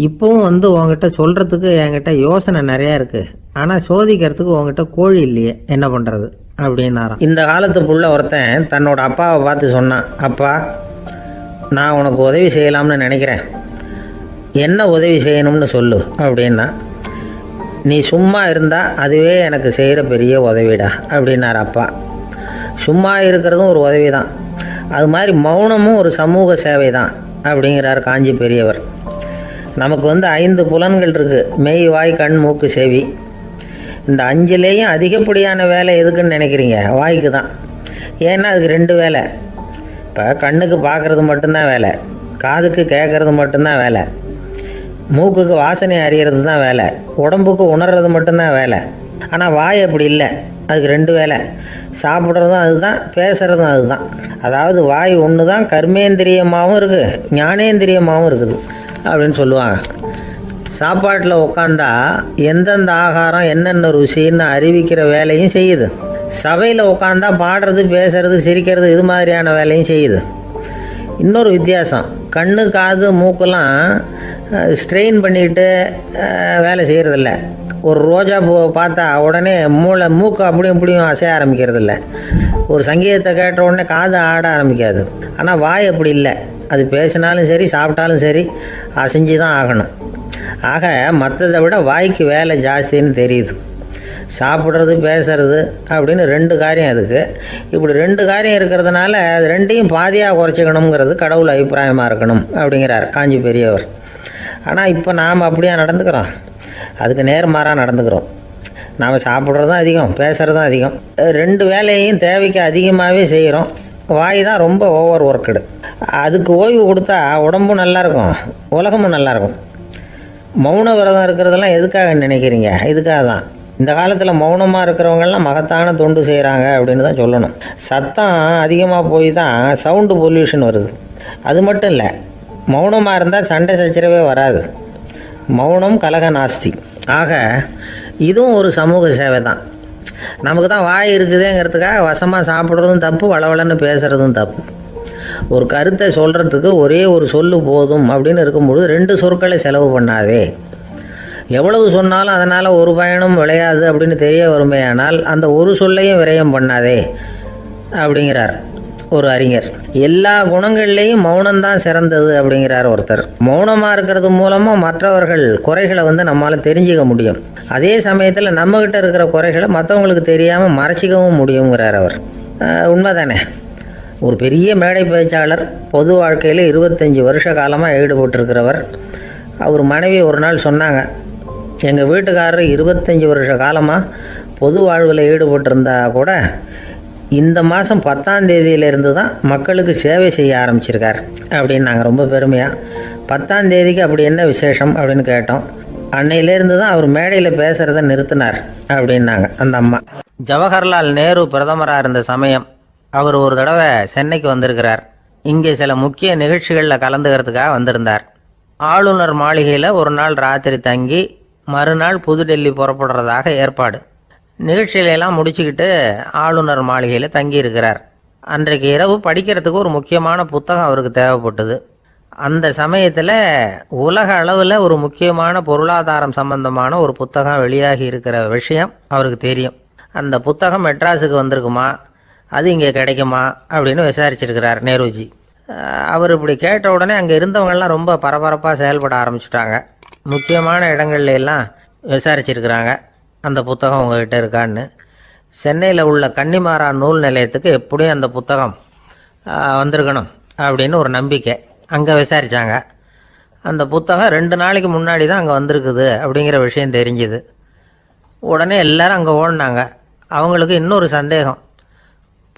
இப்போவும் உங்ககிட்ட சொல்கிறதுக்கு என்கிட்ட யோசனை நிறையா இருக்குது, ஆனால் சோதிக்கிறதுக்கு உங்ககிட்ட கோழி இல்லையே, என்ன பண்ணுறது அப்படின்னாராம். இந்த காலத்து புள்ள ஒருத்தன் தன்னோட அப்பாவை பார்த்து சொன்னான், அப்பா, நான் உனக்கு உதவி செய்யலாம்னு நினைக்கிறேன், என்ன உதவி செய்யணும்னு சொல்லு அப்படின்னா. நீ சும்மா இருந்தால் அதுவே எனக்கு செய்கிற பெரிய உதவிடா அப்படின்னார் அப்பா. சும்மா இருக்கிறதும் ஒரு உதவி தான், அது மாதிரி மௌனமும் ஒரு சமூக சேவை தான் அப்படிங்கிறார் காஞ்சி பெரியவர். நமக்கு 5 புலன்கள் இருக்குது: மெய், வாய், கண், மூக்கு, செவி. இந்த 5லேயும் அதிகப்படியான வேலை எதுக்குன்னு நினைக்கிறீங்க? வாய்க்கு தான். ஏன்னா அதுக்கு 2 வேலை. இப்போ கண்ணுக்கு பார்க்குறது மட்டும்தான் வேலை, காதுக்கு கேட்குறது மட்டும்தான் வேலை, மூக்குக்கு வாசனை அறியறது தான் வேலை, உடம்புக்கு உணர்றது மட்டும்தான் வேலை. ஆனால் வாய் அப்படி இல்லை, அதுக்கு 2 வேலை. சாப்பிட்றதும் அதுதான், பேசுகிறதும் அதுதான். அதாவது வாய் ஒன்று தான் கர்மேந்திரியமாகவும் இருக்குது, ஞானேந்திரியமாகவும் இருக்குது அப்படின்னு சொல்லுவாங்க. சாப்பாட்டில் உட்காந்தா எந்தெந்த ஆகாரம் என்னென்ன ருசின்னு அறிவிக்கிற வேலையும் செய்யுது. சபையில் உட்காந்தா பாடுறது, பேசுறது, சிரிக்கிறது, இது மாதிரியான வேலையும் செய்யுது. இன்னொரு வித்தியாசம், கண்ணு, காது, மூக்கெல்லாம் ஸ்ட்ரெயின் பண்ணிக்கிட்டு வேலை செய்கிறதில்ல. ஒரு ரோஜா பூ பார்த்தா உடனே மூக்கு அப்படியும் இப்படியும் அசைய ஆரம்பிக்கிறதில்ல. ஒரு சங்கீதத்தை கேட்ட உடனே காது ஆட ஆரம்பிக்காது. ஆனால் வாய் அப்படி இல்லை, அது பேசினாலும் சரி சாப்பிட்டாலும் சரி அசைஞ்சு தான் ஆகணும். ஆக மற்றதை விட வாய்க்கு வேலை ஜாஸ்தின்னு தெரியுது. சாப்பிட்றது, பேசுறது அப்படின்னு 2 காரியம் அதுக்கு. இப்படி 2 காரியம் இருக்கிறதுனால அது 2ஐயும் பாதியாக குறைச்சிக்கணுங்கிறது கடவுள் அபிப்பிராயமாக இருக்கணும் அப்படிங்கிறார் காஞ்சி பெரியவர். ஆனால் இப்போ நாம் அப்படியா நடந்துக்கிறோம்? அதுக்கு நேர்மாறாக நடந்துக்கிறோம். நாம் சாப்பிட்றதும் அதிகம், பேசுகிறதும் அதிகம். 2 வேலையையும் தேவைக்கு அதிகமாகவே செய்கிறோம். வாய் தான் ரொம்ப ஓவர் ஒர்க்குடு. அதுக்கு ஓய்வு கொடுத்தா உடம்பும் நல்லாயிருக்கும், உலகமும் நல்லாயிருக்கும். மௌன விரதம் இருக்கிறதெல்லாம் எதுக்காக நினைக்கிறீங்க? இதுக்காக தான். இந்த காலத்தில் மௌனமாக இருக்கிறவங்கெல்லாம் மகத்தான தொண்டு செய்கிறாங்க அப்படின்னு தான் சொல்லணும். சத்தம் அதிகமாக போய் தான் சவுண்டு பொல்யூஷன் வருது. அது மட்டும் இல்லை, மௌனமாக இருந்தால் சண்டை சச்சரவே வராது. மௌனம் கலக நாஸ்தி. ஆக இதுவும் ஒரு சமூக சேவை தான். நமக்கு தான் வாய் இருக்குதுங்கிறதுக்காக வசமாக சாப்பிட்றதும் தப்பு, வளவளன்னு பேசுகிறதும் தப்பு. ஒரு கருத்தை சொல்கிறதுக்கு ஒரே ஒரு சொல்லு போதும் அப்படின்னு இருக்கும்பொழுது 2 சொற்களை செலவு பண்ணாதே. எவ்வளவு சொன்னாலும் அதனால் ஒரு பயனும் விளையாது அப்படின்னு தெரிய வருமே, ஆனால் அந்த ஒரு சொல்லையும் விரயம் பண்ணாதே அப்படிங்கிறார் ஒரு அறிஞர். எல்லா குணங்கள்லேயும் மௌனம்தான் சிறந்தது அப்படிங்கிறார் ஒருத்தர். மௌனமாக இருக்கிறது மூலமாக மற்றவர்கள் குறைகளை நம்மளால் தெரிஞ்சிக்க முடியும். அதே சமயத்தில் நம்மக்கிட்ட இருக்கிற குறைகளை மற்றவங்களுக்கு தெரியாமல் மறைச்சிக்கவும் முடியுங்கிறார் அவர். உண்மை தானே? ஒரு பெரிய மேடை பேச்சாளர், பொது வாழ்க்கையில் 25 வருஷ காலமாக ஈடுபட்டிருக்கிறவர். அவர் மனைவி ஒரு நாள் சொன்னாங்க, எங்கள் வீட்டுக்காரர் 25 வருஷ காலமாக பொது வாழ்வில் ஈடுபட்டிருந்தா கூட இந்த மாதம் 10ஆம் தேதியிலேருந்து தான் மக்களுக்கு சேவை செய்ய ஆரம்பிச்சிருக்கார் அப்படின்னு நாங்கள் ரொம்ப பெருமையாக. 10ஆம் தேதிக்கு அப்படி என்ன விசேஷம் அப்படின்னு கேட்டோம். அன்னையிலேருந்து தான் அவர் மேடையில் பேசுகிறத நிறுத்தினார் அப்படின்னாங்க அந்த அம்மா. ஜவஹர்லால் நேரு பிரதமராக இருந்த சமயம் அவர் ஒரு தடவை சென்னைக்கு வந்திருக்கிறார். இங்கே சில முக்கிய நிகழ்ச்சிகளில் கலந்துக்கிறதுக்காக வந்திருந்தார். ஆளுநர் மாளிகையில் ஒரு நாள் ராத்திரி தங்கி மறுநாள் புதுடெல்லி புறப்படுறதாக ஏற்பாடு. நிகழ்ச்சியிலெல்லாம் முடிச்சுக்கிட்டு ஆளுநர் மாளிகையில் தங்கியிருக்கிறார். அன்றைக்கு இரவு படிக்கிறதுக்கு ஒரு முக்கியமான புத்தகம் அவருக்கு தேவைப்பட்டது. அந்த சமயத்தில் உலக அளவில் ஒரு முக்கியமான பொருளாதாரம் சம்பந்தமான ஒரு புத்தகம் வெளியாகி இருக்கிற விஷயம் அவருக்கு தெரியும். அந்த புத்தகம் மெட்ராஸுக்கு வந்திருக்குமா, அது இங்கே கிடைக்குமா அப்படின்னு விசாரிச்சிருக்கிறார் நேருஜி. அவர் இப்படி கேட்ட உடனே அங்கே இருந்தவங்கெல்லாம் ரொம்ப பரபரப்பாக செயல்பட ஆரம்பிச்சுட்டாங்க. முக்கியமான இடங்கள்ல எல்லாம் விசாரிச்சிருக்கிறாங்க அந்த புத்தகம் உங்ககிட்ட இருக்கான்னு. சென்னையில் உள்ள கன்னிமாரா நூல் நிலையத்துக்கு எப்படியும் அந்த புத்தகம் வந்திருக்கணும் அப்படின்னு ஒரு நம்பிக்கை. அங்கே விசாரித்தாங்க. அந்த புத்தகம் 2 நாளைக்கு முன்னாடி தான் அங்கே வந்திருக்குது அப்படிங்கிற விஷயம் தெரிஞ்சுது. உடனே எல்லோரும் அங்கே ஓடினாங்க. அவங்களுக்கு இன்னொரு சந்தேகம்,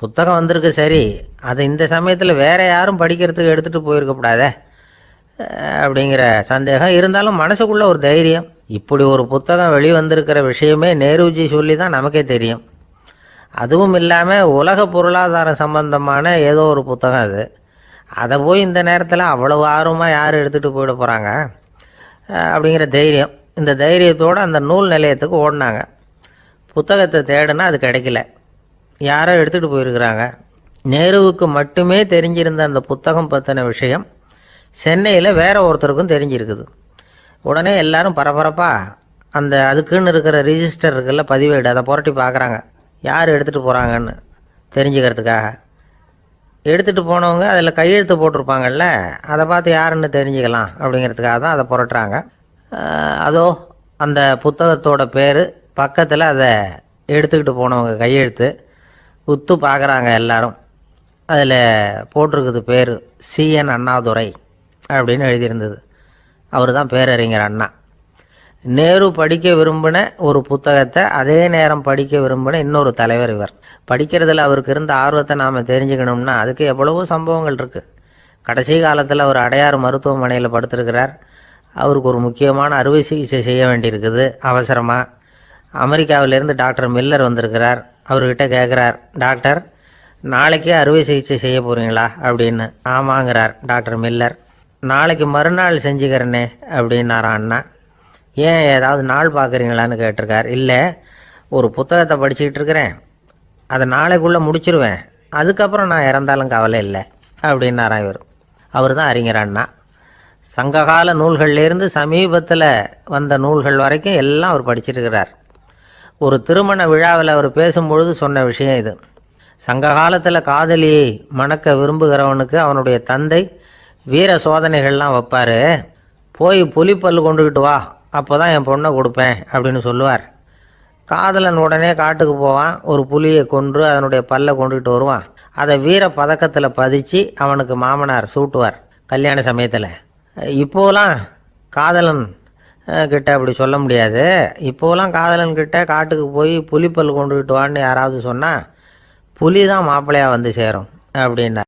புத்தகம் வந்திருக்கு சரி, அது இந்த சமயத்தில் வேறு யாரும் படிக்கிறதுக்கு எடுத்துகிட்டு போயிருக்கக்கூடாதே அப்படிங்கிற சந்தேகம் இருந்தாலும் மனசுக்குள்ளே ஒரு தைரியம். இப்படி ஒரு புத்தகம் வெளிவந்திருக்கிற விஷயமே நேருஜி சொல்லி தான் நமக்கே தெரியும். அதுவும் இல்லாமல் உலக பொருளாதாரம் சம்பந்தமான ஏதோ ஒரு புத்தகம் அது. அதை போய் இந்த நேரத்தில் அவ்வளவு ஆர்வமாக யார் எடுத்துகிட்டு போயிட போகிறாங்க அப்படிங்கிற தைரியம். இந்த தைரியத்தோடு அந்த நூல் நிலையத்துக்கு ஓடினாங்க. புத்தகத்தை தேடினா அது கிடைக்கல, யாரோ எடுத்துகிட்டு போயிருக்கிறாங்க. நேருவுக்கு மட்டுமே தெரிஞ்சிருந்த அந்த புத்தகம் பற்றின விஷயம் சென்னையில் வேற ஒருத்தருக்கும் தெரிஞ்சிருக்குது. உடனே எல்லாரும் பரபரப்பாக அந்த அதுக்குன்னு இருக்கிற ரிஜிஸ்டர் இருக்குல்ல, பதிவேடு, அதை புரட்டி பார்க்குறாங்க யார் எடுத்துகிட்டு போகிறாங்கன்னு தெரிஞ்சுக்கிறதுக்காக. எடுத்துகிட்டு போனவங்க அதில் கையெழுத்து போட்டிருப்பாங்கல்ல, அதை பார்த்து யாருன்னு தெரிஞ்சுக்கலாம் அப்படிங்கிறதுக்காக தான் அதை புரட்டுறாங்க. அதோ அந்த புத்தகத்தோட பேர், பக்கத்தில் அதை எடுத்துக்கிட்டு போனவங்க கையெழுத்து. உத்து பார்க்குறாங்க எல்லாரும். அதில் போட்டிருக்குது பேர், CN அண்ணாதுரை அப்படின்னு எழுதியிருந்தது. அவர் தான் பேரறிஞர் அண்ணா. நேரு படிக்க விரும்பின ஒரு புத்தகத்தை அதே நேரம் படிக்க விரும்பின இன்னொரு தலைவர் இவர். படிக்கிறதுல அவருக்கு இருந்த ஆர்வத்தை நாம் தெரிஞ்சுக்கணும்னா அதுக்கு எவ்வளவோ சம்பவங்கள் இருக்குது. கடைசி காலத்தில் அவர் அடையாறு மருத்துவமனையில் படுத்திருக்கிறார். அவருக்கு ஒரு முக்கியமான அறுவை சிகிச்சை செய்ய வேண்டியிருக்குது அவசரமாக. அமெரிக்காவிலேருந்து டாக்டர் மில்லர் வந்திருக்கிறார். அவர்கிட்ட கேட்குறார், டாக்டர் நாளைக்கே அறுவை சிகிச்சை செய்ய போகிறீங்களா அப்படின்னு. ஆமாங்கிறார் டாக்டர் மில்லர். நாளைக்கு மறுநாள் செஞ்சுக்கிறேனே அப்படின்னாரான் அண்ணா. ஏன் ஏதாவது நாள் பார்க்குறீங்களான்னு கேட்டிருக்கார். இல்லை, ஒரு புத்தகத்தை படிச்சுக்கிட்டு இருக்கிறேன், அதை நாளைக்குள்ளே முடிச்சிருவேன், அதுக்கப்புறம் நான் இறந்தாலும் கவலை இல்லை அப்படின்னாரான் இவர். அவர் தான் அறிஞர் அண்ணா. சங்ககால நூல்கள்லேருந்து சமீபத்தில் வந்த நூல்கள் வரைக்கும் எல்லாம் அவர் படிச்சிருக்கிறார். ஒரு திருமண விழாவில் அவர் பேசும்பொழுது சொன்ன விஷயம் இது. சங்க காலத்தில் காதலியை மணக்க விரும்புகிறவனுக்கு அவனுடைய தந்தை வீர சோதனைகள்லாம் வைப்பார். போய் புலிப்பல் கொண்டுக்கிட்டு வா, அப்போ தான் என் பொண்ணை கொடுப்பேன் அப்படின்னு சொல்லுவார். காதலன் உடனே காட்டுக்கு போவான், ஒரு புலியை கொன்று அதனுடைய பல்லை கொண்டுக்கிட்டு வருவான். அதை வீர பதக்கத்தில் பதிச்சு அவனுக்கு மாமனார் சூட்டுவார் கல்யாண சமயத்தில். இப்போலாம் காதலன் கிட்ட அப்படி சொல்ல முடியாது. இப்போலாம் காதலன் கிட்ட காட்டுக்கு போய் புலிப்பல் கொண்டுக்கிட்டு வான்னு யாராவது சொன்னால் புலி தான் மாப்பிள்ளையாக வந்து சேரும் அப்படின்னா.